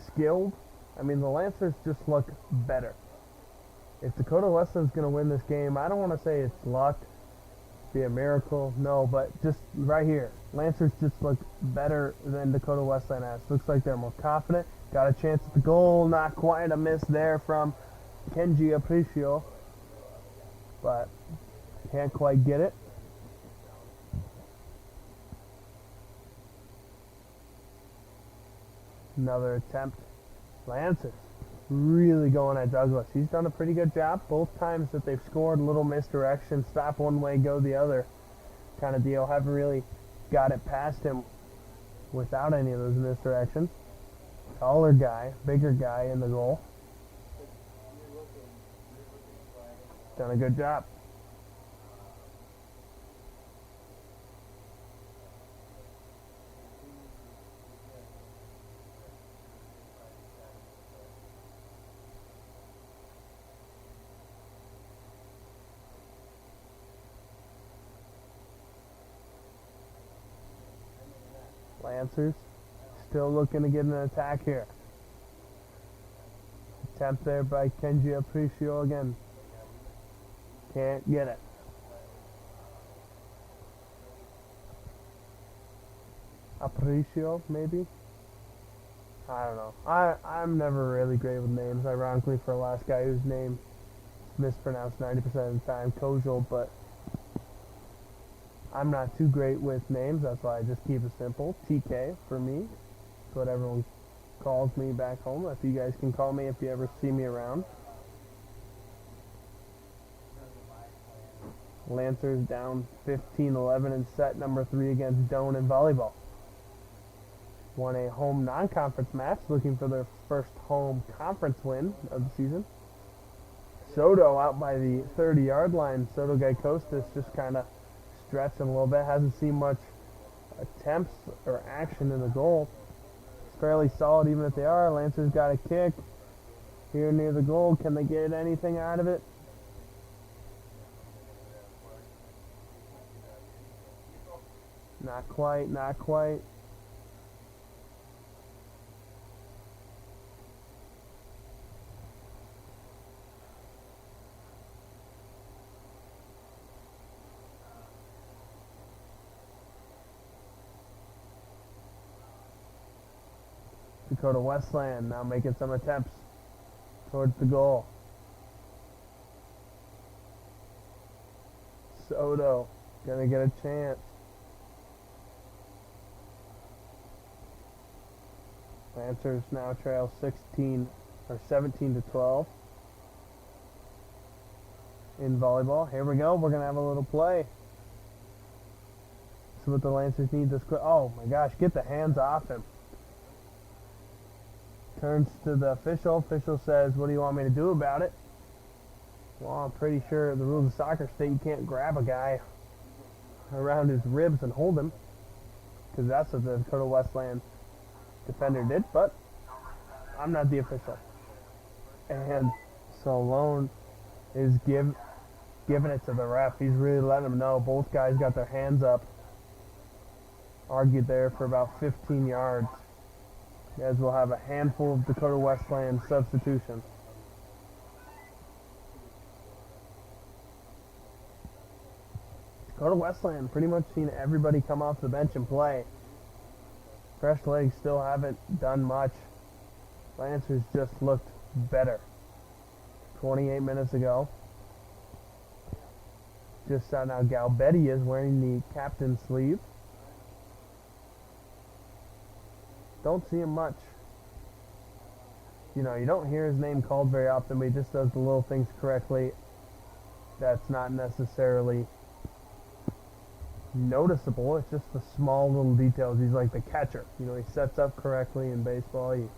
skilled. I mean, the Lancers just look better. If Dakota Westland's going to win this game, I don't want to say it's luck, be a miracle, no, but just right here, Lancers just look better than Dakota Westland has. Looks like they're more confident. Got a chance at the goal, not quite a miss there from Kenji Aparicio, but can't quite get it. Another attempt. Lancers really going at Douglas. He's done a pretty good job. Both times that they've scored, little misdirection, stop one way, go the other kind of deal. Haven't really got it past him without any of those misdirections. Taller guy, bigger guy in the goal. Done a good job. Lancers still looking to get an attack here. Attempt there by Kenji Aparicio again. Can't get it. Aparicio, maybe? I don't know. I'm never really great with names, ironically, for the last guy whose name is mispronounced 90% of the time, Kojal, but I'm not too great with names, that's why I just keep it simple. TK for me. That's what everyone calls me back home. If you guys can call me if you ever see me around. Lancers down 15-11 in set number 3 against Doane in volleyball. Won a home non-conference match, looking for their first home conference win of the season. Soto out by the 30-yard line. Soto Gaikostas just kind of stretching a little bit. Hasn't seen much attempts or action in the goal. It's fairly solid even if they are. Lancers got a kick here near the goal. Can they get anything out of it? Not quite, not quite. Dakota Westland now making some attempts towards the goal. Soto gonna get a chance. Lancers now trail 17-12 in volleyball. Here we go. We're gonna have a little play. This is what the Lancers need this quick. Oh my gosh! Get the hands off him. Turns to the official. Official says, "What do you want me to do about it?" Well, I'm pretty sure the rules of soccer state you can't grab a guy around his ribs and hold him, because that's what the Dakota Westland defender did. But I'm not the official, and Solone is giving it to the ref. He's really letting him know both guys got their hands up. Argued there for about 15 yards. As we'll have a handful of Dakota Westland substitutions. Dakota Westland pretty much seen everybody come off the bench and play. Fresh legs still haven't done much. Lancers just looked better. 28 minutes ago. Just saw now Galbetti is wearing the captain sleeve. Don't see him much. You know, you don't hear his name called very often, but he just does the little things correctly. That's not necessarily noticeable. It's just the small little details. He's like the catcher. You know, he sets up correctly in baseball. He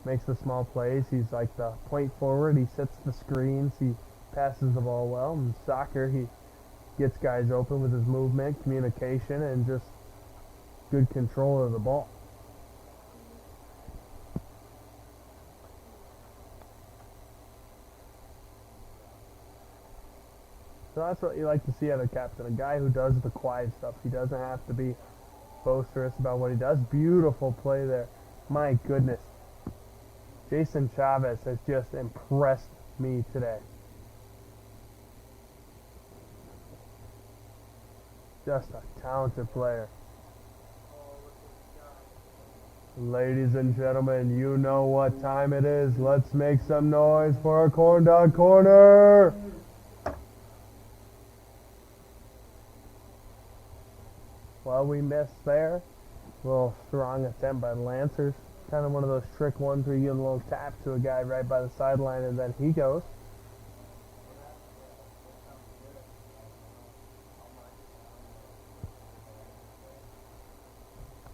makes the small plays. He's like the point forward. He sets the screens. He passes the ball well. In soccer, he gets guys open with his movement, communication, and just good control of the ball. So that's what you like to see out of a captain, a guy who does the quiet stuff. He doesn't have to be boisterous about what he does. Beautiful play there. My goodness. Jason Chavez has just impressed me today. Just a talented player. Ladies and gentlemen, you know what time it is. Let's make some noise for our Corn Dog Corner. Well, we missed there. A little strong attempt by the Lancers. Kind of one of those trick ones where you give a little tap to a guy right by the sideline and then he goes.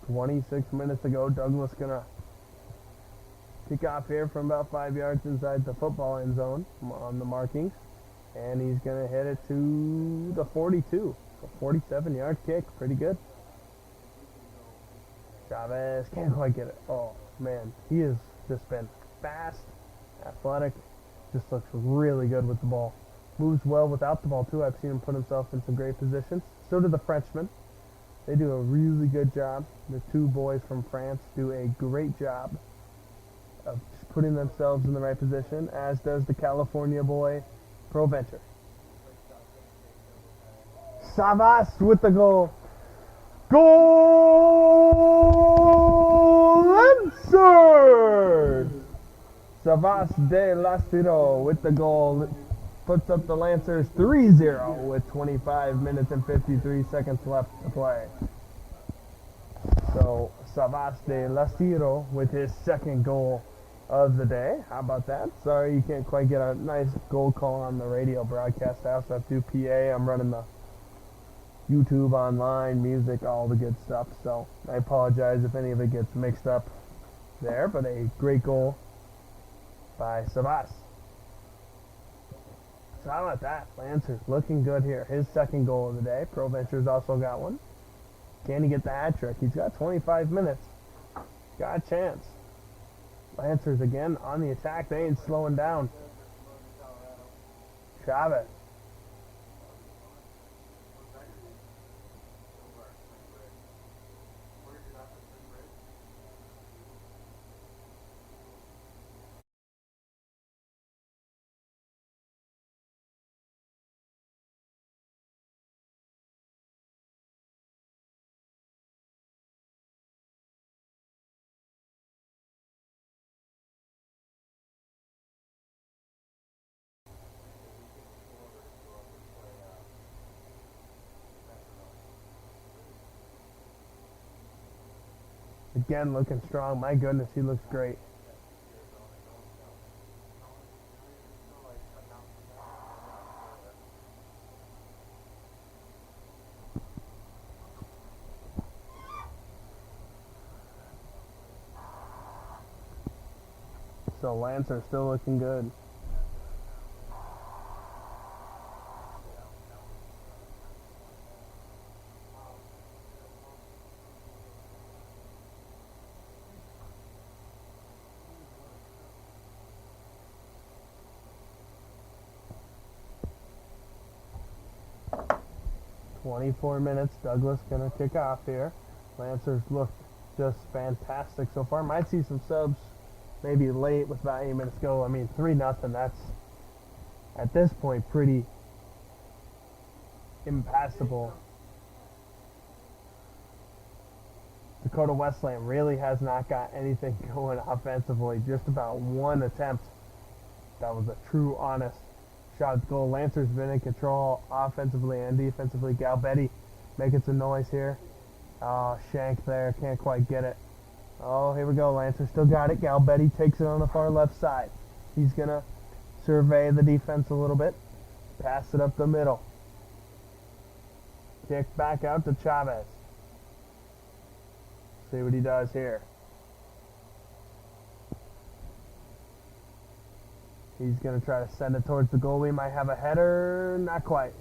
"26 minutes ago, Douglas gonna kick off here from about 5 yards inside the football end zone on the markings. And he's gonna hit it to the 42. A 47-yard kick, pretty good. Chavez can't quite get it. Oh man, he has just been fast, athletic, just looks really good with the ball. Moves well without the ball too. I've seen him put himself in some great positions. So did the Frenchman. They do a really good job. The two boys from France do a great job of putting themselves in the right position, as does the California boy, ProVenture. Savas with the goal. Goal answered! Savas de Lastiro with the goal puts up the Lancers 3-0 with 25 minutes and 53 seconds left to play. So Savas de Lastiro with his second goal of the day. How about that? Sorry you can't quite get a nice goal call on the radio broadcast. I also have 2 PA. I'm running the YouTube online, music, all the good stuff. So I apologize if any of it gets mixed up there, but a great goal by Savas. So how about that? Lancers looking good here. His second goal of the day. ProVenture's also got one. Can he get the hat trick? He's got 25 minutes. Got a chance. Lancers again on the attack. They ain't slowing down. Chavez. Again, looking strong. My goodness, he looks great. So Lancer still looking good. "24 minutes. Douglas gonna kick off here. Lancers look just fantastic so far. Might see some subs maybe late with about 8 minutes go. I mean, 3-0. That's at this point pretty impassable. Dakota Wesleyan really has not got anything going offensively. Just about one attempt. That was a true, honest shot at goal. Lancers been in control offensively and defensively. Galbetti making some noise here. Oh, Shank there. Can't quite get it. Oh, here we go. Lancers still got it. Galbetti takes it on the far left side. He's going to survey the defense a little bit. Pass it up the middle. Kick back out to Chavez. See what he does here. He's going to try to send it towards the goal. We might have a header. Not quite.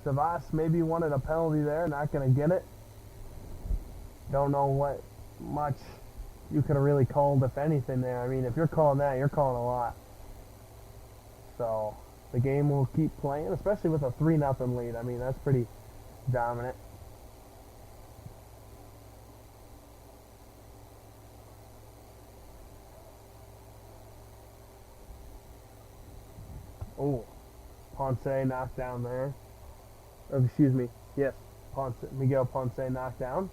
Savas maybe wanted a penalty there. Not going to get it. Don't know what much you could have really called, if anything, there. I mean, if you're calling that, you're calling a lot. So the game will keep playing, especially with a 3-0 lead. I mean, that's pretty dominant. Oh, Ponce knocked down there. Oh, excuse me. Yes, Miguel Ponce knocked down.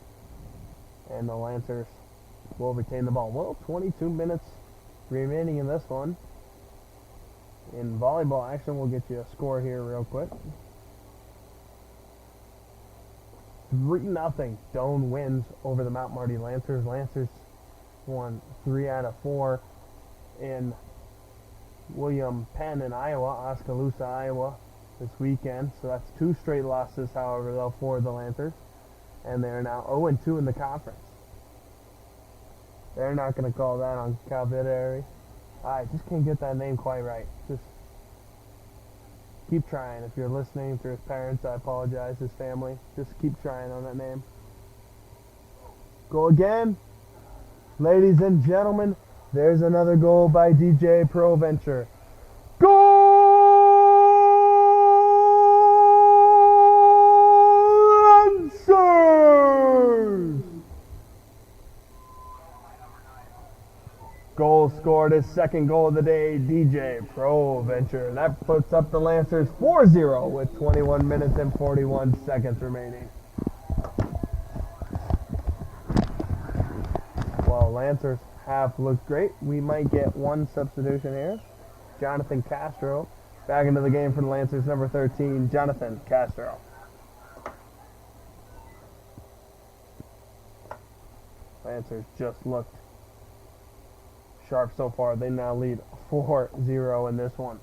And the Lancers will retain the ball. Well, 22 minutes remaining in this one. In volleyball action, we'll get you a score here real quick. 3-0. Doane wins over the Mount Marty Lancers. Lancers won 3 out of 4 in William Penn in Iowa, Oskaloosa, Iowa this weekend. So that's 2 straight losses, however, though, for the Lancers. And they're now 0-2 in the conference. They're not going to call that on Calvideri. I just can't get that name quite right. Just keep trying. If you're listening to his parents, I apologize. His family, just keep trying on that name. Go again. Ladies and gentlemen, there's another goal by DJ ProVenture. Goal answered! Goal scored, his second goal of the day, DJ Pro Venture. That puts up the Lancers 4-0 with 21 minutes and 41 seconds remaining. Well, Lancers have looked great. We might get one substitution here. Jonathan Castro back into the game for the Lancers, number 13, Jonathan Castro. Lancers just looked sharp so far. They now lead 4-0 in this one.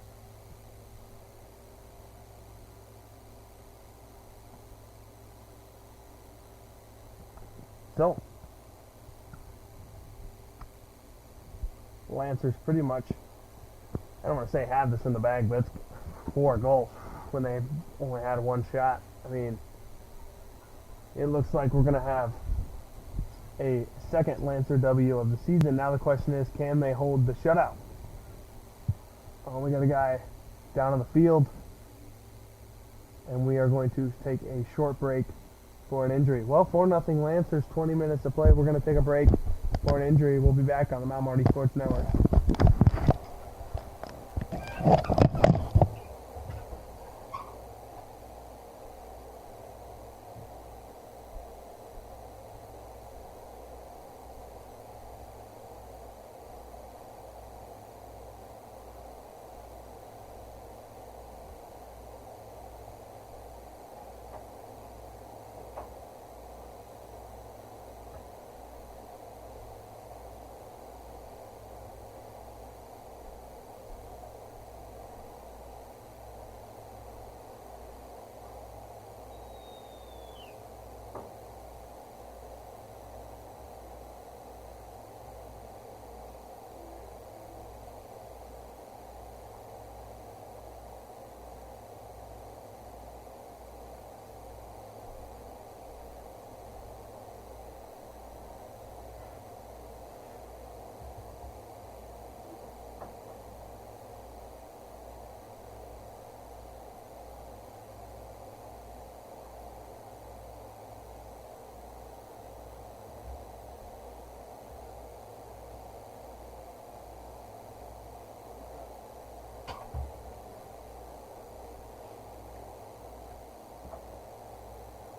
So, Lancers pretty much, I don't want to say have this in the bag, but it's 4 goals when they only had one shot. I mean, it looks like we're going to have a second Lancer W of the season. Now the question is, can they hold the shutout? Oh, we got a guy down on the field, and we are going to take a short break for an injury. Well, 4-0 Lancers, 20 minutes to play. We're going to take a break for an injury. We'll be back on the Mount Marty Sports Network.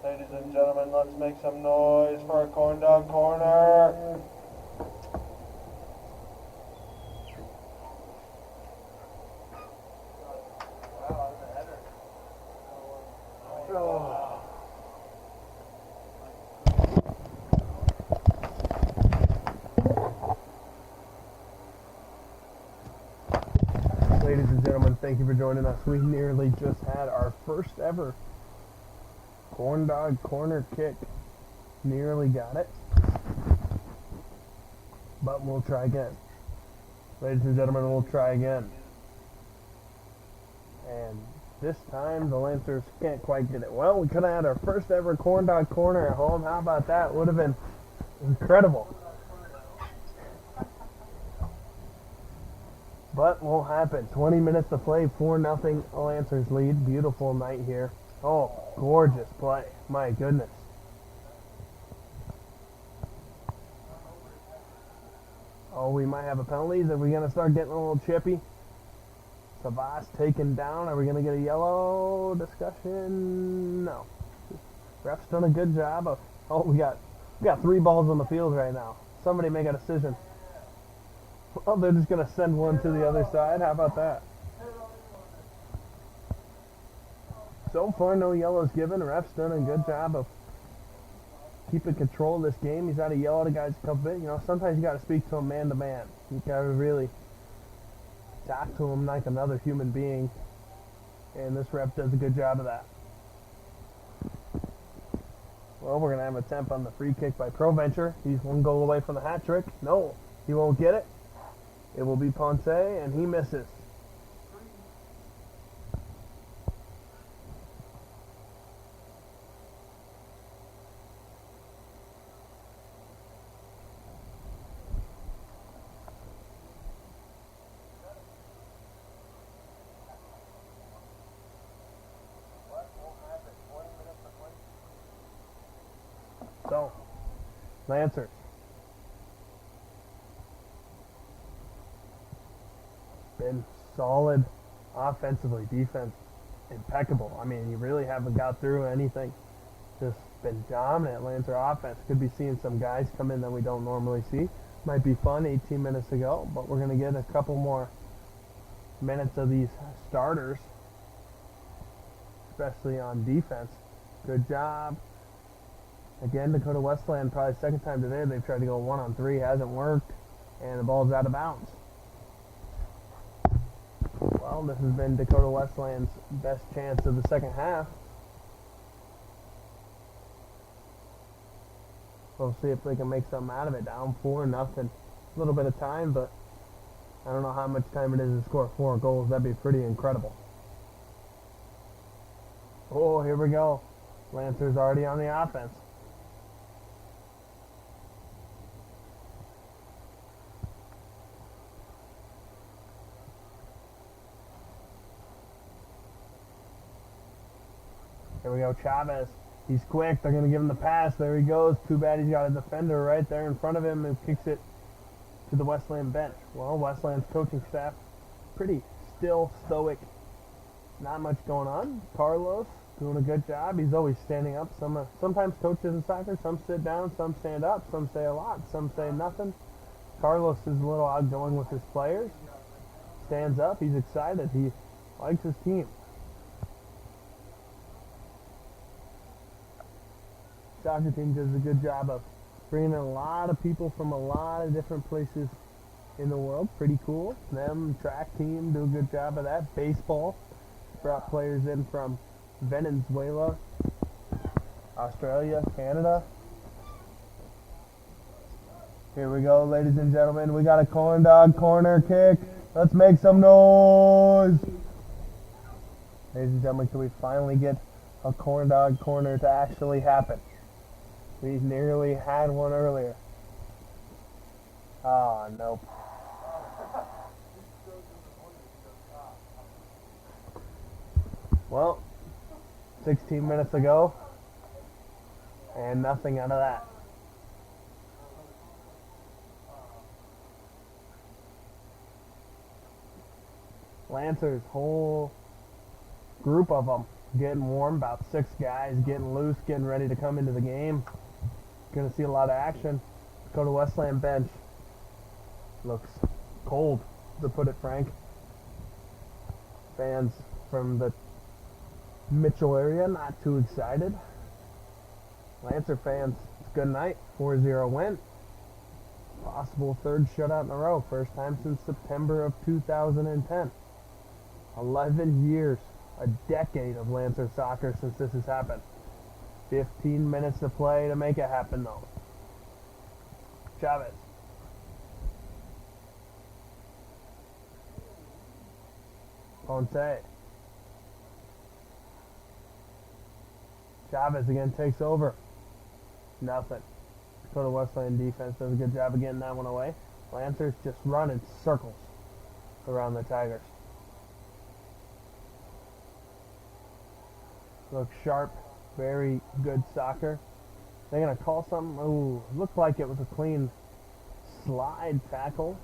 Ladies and gentlemen, let's make some noise for a Corn Dog Corner. Ladies and gentlemen, thank you for joining us. We nearly just had our first ever Corn Dog Corner kick. Nearly got it, but we'll try again. Ladies and gentlemen, we'll try again. And this time the Lancers can't quite get it. Well, we could have had our first ever Corn Dog Corner at home. How about that? Would have been incredible. But won't happen. 20 minutes to play, 4-0 Lancers lead. Beautiful night here. Oh, gorgeous play. My goodness. Oh, we might have a penalty. Are we going to start getting a little chippy? Savas taken down. Are we going to get a yellow discussion? No. Ref's done a good job of... Oh, we got 3 balls on the field right now. Somebody make a decision. Oh, they're just going to send one to the other side. How about that? So far, no yellows given. Ref's done a good job of keeping control of this game. He's had a yellow to guys come in. You know, sometimes you got to speak to him man to man. You got to really talk to him like another human being. And this ref does a good job of that. Well, we're going to have a attempt on the free kick by Proventure. He's 1 goal away from the hat trick. No, he won't get it. It will be Ponce, and he misses. So, Lancers been solid offensively, defense impeccable. I mean, you really haven't got through anything. Just been dominant. Lancer offense. Could be seeing some guys come in that we don't normally see. Might be fun 18 minutes ago, but we're going to get a couple more minutes of these starters, especially on defense. Good job. Again, Dakota Westland, probably second time today, they've tried to go 1-on-3, hasn't worked, and the ball's out of bounds. Well, this has been Dakota Westland's best chance of the second half. We'll see if they can make something out of it. Down 4-0. A little bit of time, but I don't know how much time it is to score 4 goals. That'd be pretty incredible. Oh, here we go. Lancer's already on the offense. Here we go, Chavez. He's quick. They're going to give him the pass. There he goes. Too bad he's got a defender right there in front of him and kicks it to the Westland bench. Well, Westland's coaching staff, pretty still, stoic. Not much going on. Carlos doing a good job. He's always standing up. Sometimes coaches in soccer, some sit down, some stand up, some say a lot, some say nothing. Carlos is a little outgoing with his players. Stands up. He's excited. He likes his team. Soccer team does a good job of bringing in a lot of people from a lot of different places in the world. Pretty cool. Them, track team, do a good job of that. Baseball brought players in from Venezuela, Australia, Canada. Here we go, ladies and gentlemen. We got a corn dog corner kick. Let's make some noise. Ladies and gentlemen, can we finally get a corn dog corner to actually happen? We nearly had one earlier. Oh, nope. Well, 16 minutes ago, and nothing out of that. Lancers, whole group of them, getting warm, about 6 guys getting loose, getting ready to come into the game. Going to see a lot of action. Dakota Westland bench looks cold, to put it frank. Fans from the Mitchell area not too excited. Lancer fans, it's a good night. 4-0 win. Possible 3rd shutout in a row. First time since September of 2010. 11 years. A decade of Lancer soccer since this has happened. 15 minutes to play to make it happen, though. Chavez. Ponce. Chavez again takes over. Nothing. Dakota Westland defense does a good job of getting that one away. Lancers just run in circles around the Tigers. Looks sharp. Very good soccer. They're going to call something. Ooh, looked like it was a clean slide tackle.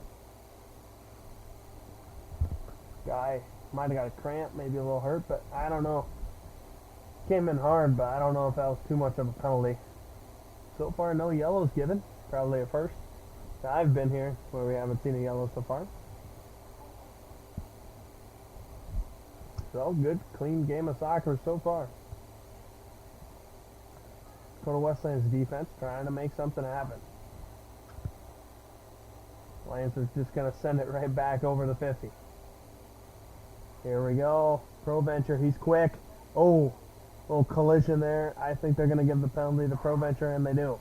Guy might have got a cramp, maybe a little hurt, but I don't know. Came in hard, but I don't know if that was too much of a penalty. So far, no yellows given. Probably a first. I've been here where we haven't seen a yellow so far. So, good, clean game of soccer so far. Dakota Westland's defense trying to make something happen. Lancer's just going to send it right back over the 50. Here we go. ProVenture, he's quick. Oh, little collision there. I think they're going to give the penalty to ProVenture, and they do.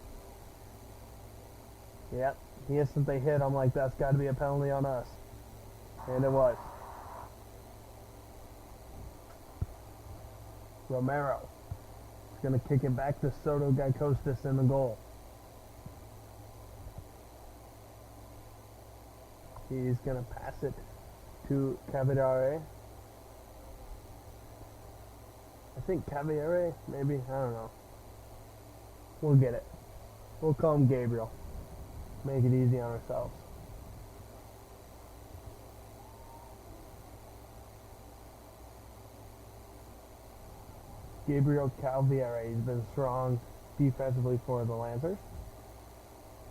Yep, the instant they hit, I'm like, that's got to be a penalty on us. And it was. Romero is going to kick it back to Soto Gaikostas in the goal. He's going to pass it to Cavallari. I think Cavallari, maybe, I don't know. We'll get it. We'll call him Gabriel. Make it easy on ourselves. Gabriel Calviere. He's been strong defensively for the Lancers.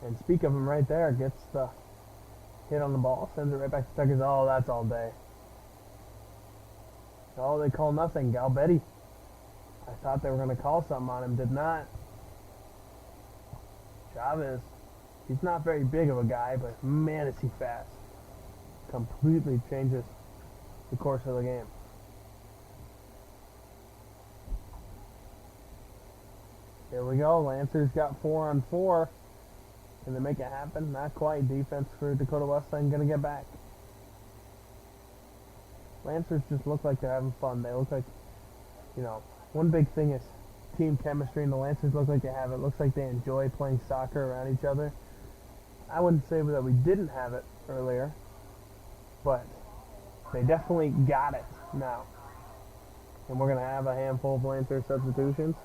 And speak of him right there, gets the hit on the ball, sends it right back to Tuckers. Oh, that's all day. Oh, they call nothing. Galbetti. I thought they were going to call something on him. Did not. Chavez. He's not very big of a guy, but man, is he fast. Completely changes the course of the game. Here we go. Lancers got 4-on-4. Can they make it happen? Not quite. Defense for Dakota Wesleyan going to get back. Lancers just look like they're having fun. They look like, one big thing is team chemistry, and the Lancers look like they have it. Looks like they enjoy playing soccer around each other. I wouldn't say that we didn't have it earlier, but they definitely got it now. And we're going to have a handful of Lancer substitutions.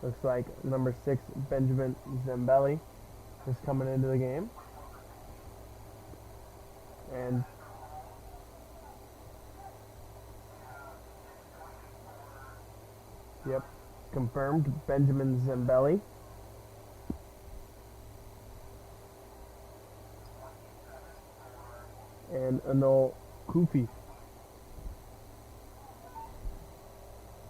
Looks like number 6, Benjamin Zambelli, is coming into the game. And yep, confirmed, Benjamin Zambelli. And Anol Kufi.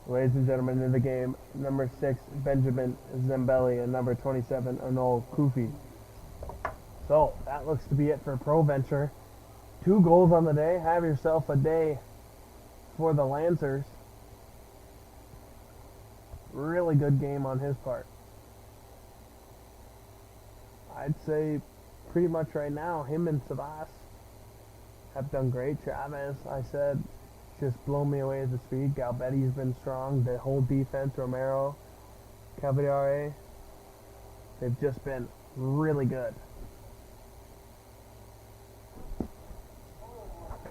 Ladies and gentlemen, in the game, number 6, Benjamin Zambelli, and number 27, Anol Kufi. So, that looks to be it for Pro Venture. 2 goals on the day. Have yourself a day for the Lancers. Really good game on his part. I'd say pretty much right now, him and Savas have done great. Chavez, I said, just blown me away at the speed. Galbetti's been strong. The whole defense, Romero, Calviere, they've just been really good.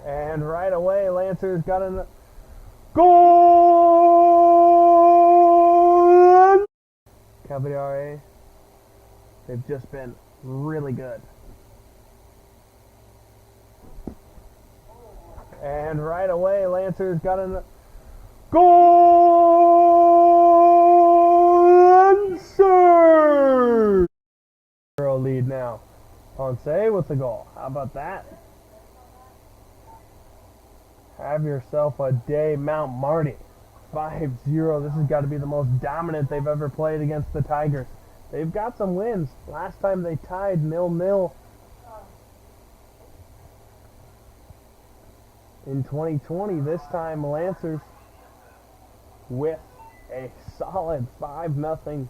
And right away, Lancers got a goal! Calviere, they've just been really good. And right away, Lancers got a goal! Sir! Lead now. Ponce with the goal. How about that? Have yourself a day, Mount Marty. 5-0. This has got to be the most dominant they've ever played against the Tigers. They've got some wins. Last time they tied 0-0 in 2020. This time, Lancers with a solid 5-0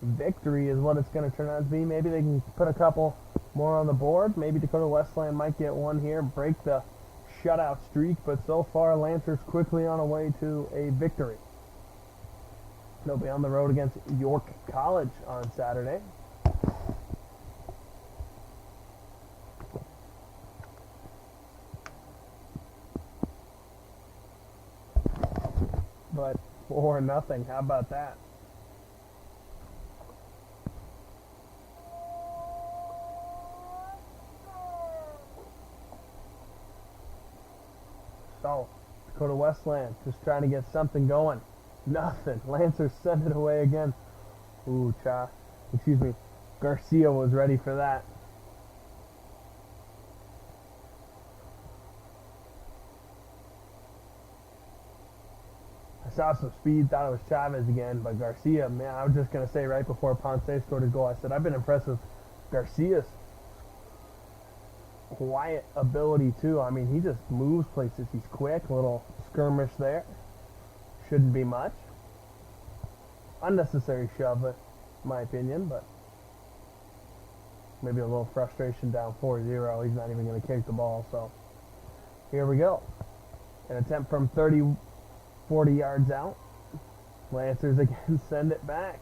victory is what it's going to turn out to be. Maybe they can put a couple more on the board. Maybe Dakota Wesleyan might get one here, break the shutout streak, but so far Lancers quickly on a way to a victory. They'll be on the road against York College on Saturday. But 4-0, how about that? So, Dakota Wesleyan just trying to get something going. Nothing. Lancers send it away again. Ooh, Garcia was ready for that. I saw some speed, thought it was Chavez again, but Garcia, man, I was just going to say right before Ponce scored a goal, I said, I've been impressed with Garcia's quiet ability too. I mean, he just moves places. He's quick, little skirmish there. Shouldn't be much. Unnecessary shove, in my opinion, but maybe a little frustration down 4-0. He's not even going to kick the ball, so here we go. An attempt from 40 yards out. Lancers again send it back.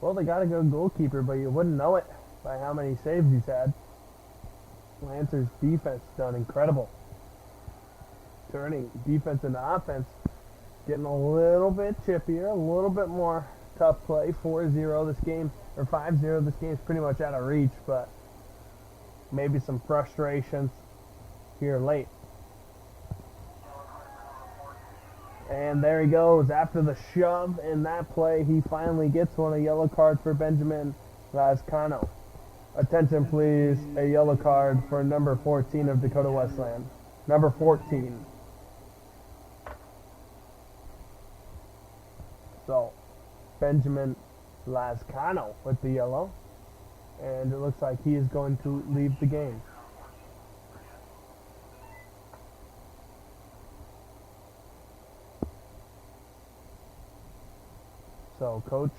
Well, they got a good goalkeeper, but you wouldn't know it by how many saves he's had. Lancers defense done incredible. Turning defense into offense. Getting a little bit chippier, a little bit more tough play. 4-0 this game, or 5-0 this game's pretty much out of reach, but maybe some frustrations here late. And there he goes. After the shove in that play, he finally gets one, a yellow card for Benjamin Lazcano. Attention, please. A yellow card for number 14 of Dakota Westland. Number 14. So, Benjamin Lazcano with the yellow. And it looks like he is going to leave the game. So, coach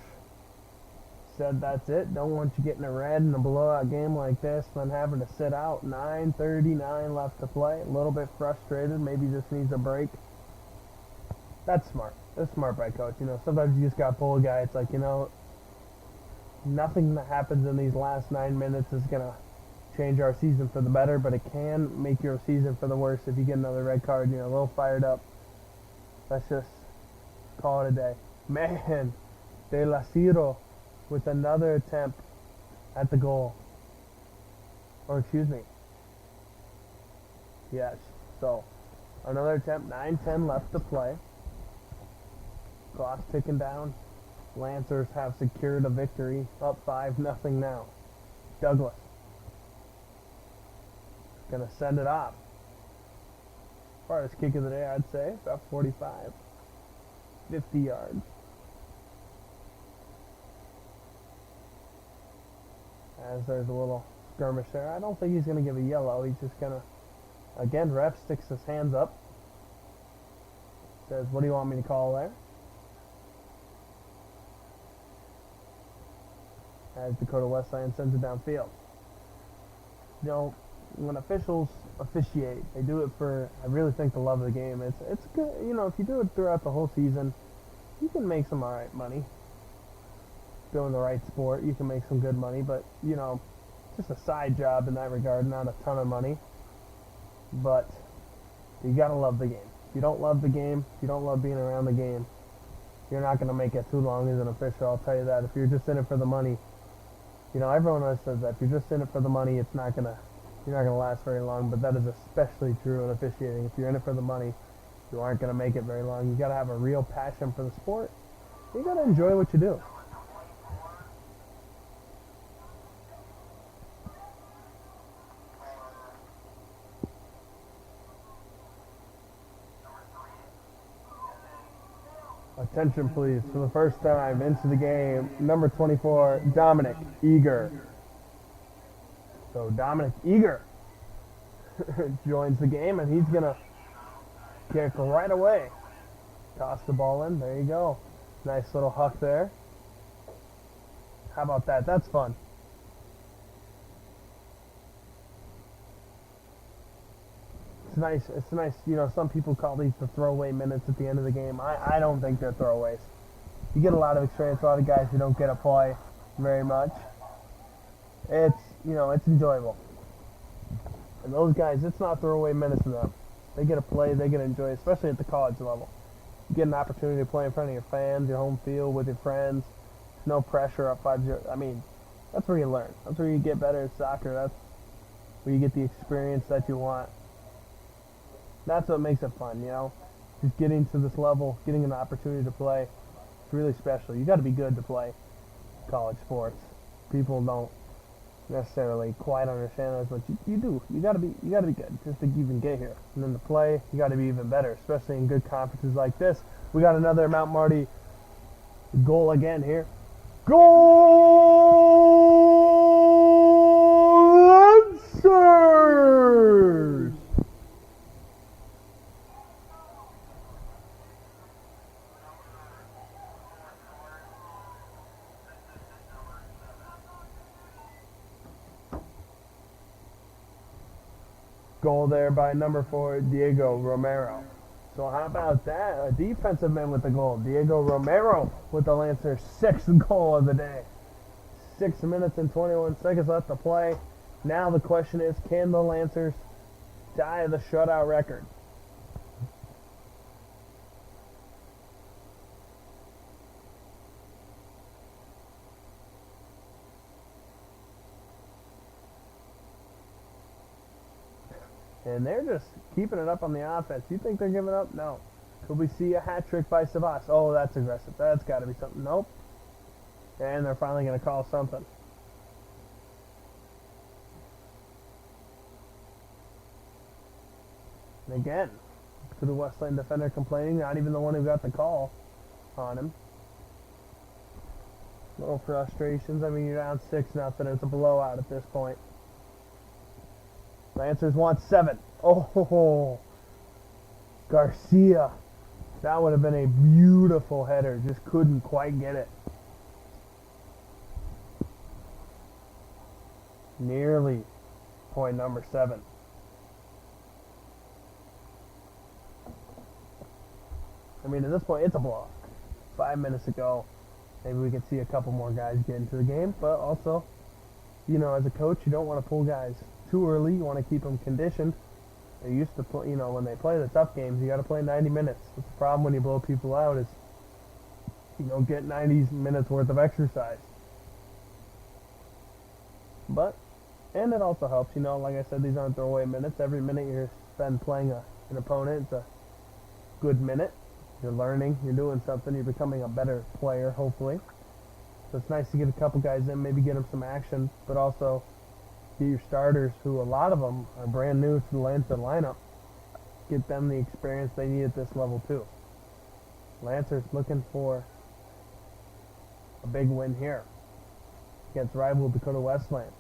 said that's it. Don't want you getting a red in a blowout game like this, then having to sit out. 9:39 left to play. A little bit frustrated. Maybe just needs a break. That's smart. That's smart by coach. You know, sometimes you just got to pull a guy. It's like, you know, nothing that happens in these last 9 minutes is going to change our season for the better, but it can make your season for the worse if you get another red card. You know, a little fired up. Let's just call it a day. Man, De La Ciro with another attempt at the goal. Or excuse me. Yes. So, another attempt. 9:10 left to play. Clock ticking down. Lancers have secured a victory. Up 5-0 now. Douglas. Gonna send it off. Farthest kick of the day, I'd say. About 45. 50 yards. As there's a little skirmish there. I don't think he's going to give a yellow. He's just going to, again, ref sticks his hands up. Says, what do you want me to call there? As Dakota Westland sends it downfield. You know, when officials officiate, they do it for, I really think, the love of the game. It's good, you know, if you do it throughout the whole season, you can make some alright money. Doing the right sport, you can make some good money, but you know, just a side job in that regard, not a ton of money. But you gotta love the game. If you don't love the game, if you don't love being around the game, you're not gonna make it too long as an official. I'll tell you that. If you're just in it for the money, you know, everyone always says that. If you're just in it for the money, you're not gonna last very long. But that is especially true in officiating. If you're in it for the money, you aren't gonna make it very long. You gotta have a real passion for the sport. You gotta enjoy what you do. Attention, please, for the first time into the game, number 24, Dominic Eager. So Dominic Eager joins the game, and he's going to kick right away. Toss the ball in. There you go. Nice little huck there. How about that? That's fun. It's nice, you know, some people call these the throwaway minutes at the end of the game. I don't think they're throwaways. You get a lot of experience, a lot of guys who don't get to play very much. It's, you know, it's enjoyable. And those guys, it's not throwaway minutes to them. They get to play, they get to enjoy, especially at the college level. You get an opportunity to play in front of your fans, your home field, with your friends. No pressure up 5-0. I mean, that's where you learn. That's where you get better at soccer. That's where you get the experience that you want. That's what makes it fun, you know? Just getting to this level, getting an opportunity to play, it's really special. You got to be good to play college sports. People don't necessarily quite understand this, but you do. You got to be good just to even get here. And then to play, you got to be even better, especially in good conferences like this. We got another Mount Marty goal again here. Goal! Lancers! Goal there by number 4, Diego Romero. So how about that? A defensive man with the goal. Diego Romero with the Lancers' 6th goal of the day. 6 minutes and 21 seconds left to play. Now the question is, can the Lancers tie the shutout record? And they're just keeping it up on the offense. You think they're giving up? No. Could we see a hat trick by Savas? Oh, that's aggressive. That's got to be something. Nope. And they're finally going to call something. And again, to the Westland defender complaining, not even the one who got the call on him. Little frustrations. I mean, you're down 6-0. It's a blowout at this point. Lancers want 7. Oh, Garcia. That would have been a beautiful header. Just couldn't quite get it. Nearly point number 7. I mean, at this point, it's a blowout. 5 minutes ago, maybe we could see a couple more guys get into the game. But also, you know, as a coach, you don't want to pull guys too early. You want to keep them conditioned. They used to play, you know, when they play the tough games, you got to play 90 minutes. But the problem when you blow people out is you don't get 90 minutes worth of exercise. But, and it also helps, you know, like I said, these aren't throwaway minutes. Every minute you spend playing an opponent, it's a good minute. You're learning, you're doing something, you're becoming a better player, hopefully. So it's nice to get a couple guys in, maybe get them some action, but also get your starters, who a lot of them are brand new to the Lancer lineup, get them the experience they need at this level too. Lancers looking for a big win here against rival Dakota Westland.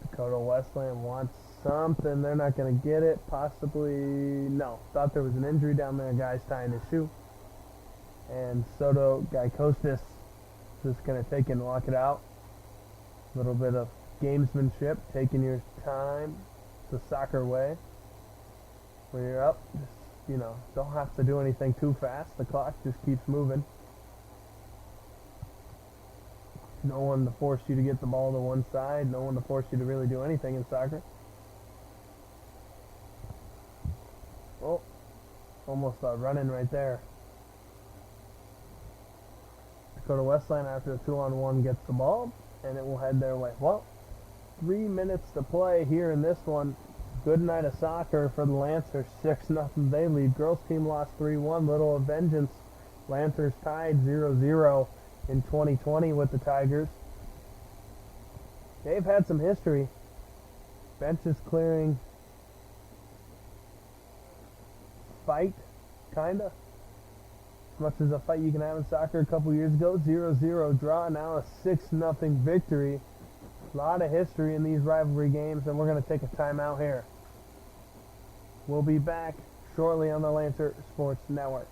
Dakota Westland wants something. They're not going to get it. Possibly, no. Thought there was an injury down there. A guy's tying his shoe. And Soto Gaikostis just going to take and walk it out. A little bit of gamesmanship, taking your time. It's a soccer way. When you're up, just, you know, don't have to do anything too fast. The clock just keeps moving. No one to force you to get the ball to one side. No one to force you to really do anything in soccer. Oh, almost a run-in right there. Dakota Westland, after a 2-on-1, gets the ball, and it will head their way. Well, 3 minutes to play here in this one. Good night of soccer for the Lancers. 6-0 they lead. Girls team lost 3-1. Little of vengeance. Lancers tied 0-0 in 2020 with the Tigers. They've had some history. Benches clearing. Fight, kinda. As much as a fight you can have in soccer a couple years ago. 0-0 draw, now a 6-0 victory. A lot of history in these rivalry games, and we're going to take a timeout here. We'll be back shortly on the Lancer Sports Network.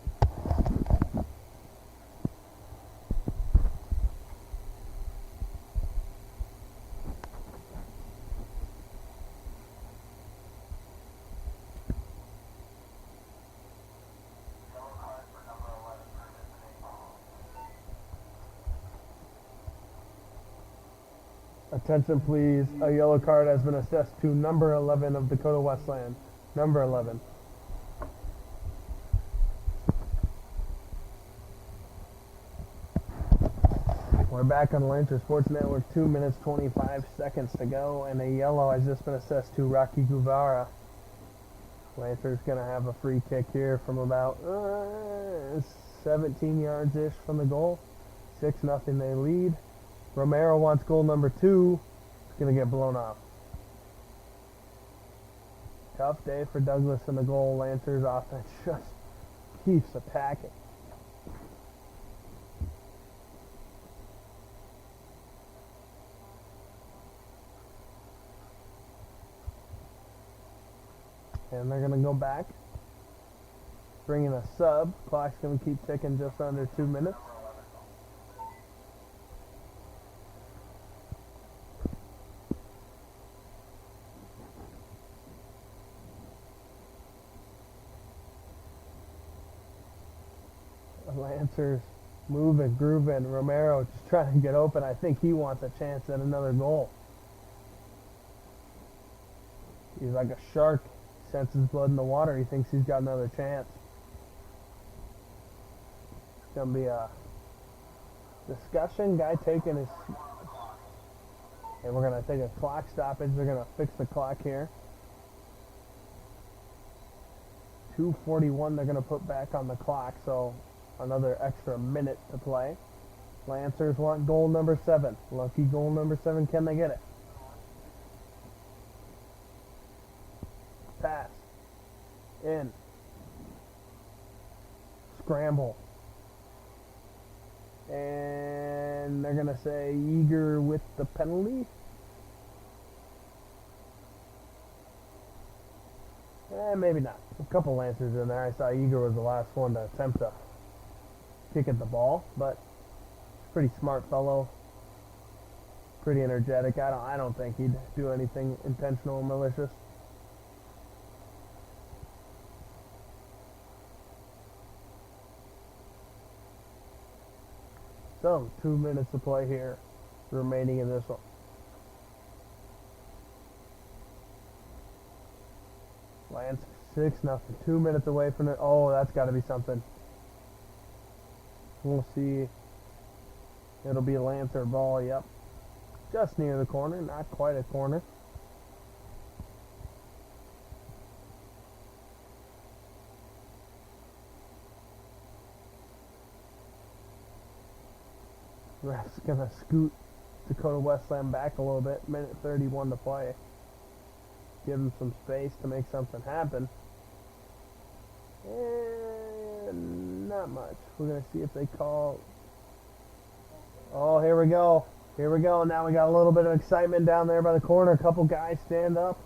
Attention please, a yellow card has been assessed to number 11 of Dakota Westland. Number 11. We're back on the Lancer Sports Network, 2 minutes 25 seconds to go, and a yellow has just been assessed to Rocky Guevara. Lancer's going to have a free kick here from about 17 yards-ish from the goal. 6-0 they lead. Romero wants goal number 2. It's going to get blown off. Tough day for Douglas in the goal. Lancers offense just keeps attacking. And they're going to go back. Bring in a sub. Clock's going to keep ticking just under 2 minutes. Lancers moving, grooving. Romero just trying to get open. I think he wants a chance at another goal. He's like a shark senses blood in the water. He thinks he's got another chance. It's gonna be a discussion. Guy taking his, and we're gonna take a clock stoppage. They're gonna fix the clock here. 2:41. They're gonna put back on the clock, so another extra minute to play. Lancers want goal number 7. Lucky goal number 7. Can they get it? Pass. In. Scramble. And they're going to say Eager with the penalty. Maybe not. A couple Lancers in there. I saw Eager was the last one to attempt to kick at the ball, but pretty smart fellow. Pretty energetic. I don't think he'd do anything intentional or malicious. So, 2 minutes to play here, remaining in this one. Lance 6-0. 2 minutes away from it. Oh, that's got to be something. We'll see. It'll be a Lancer ball. Yep, just near the corner, not quite a corner. Ref's gonna scoot Dakota Westland back a little bit. Minute 31 to play. Give him some space to make something happen. And not much. We're gonna see if they call. Oh, here we go. Here we go. Now we got a little bit of excitement down there by the corner. A couple guys stand up.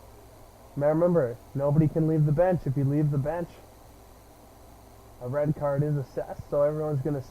Now remember, nobody can leave the bench. If you leave the bench, a red card is assessed, so everyone's gonna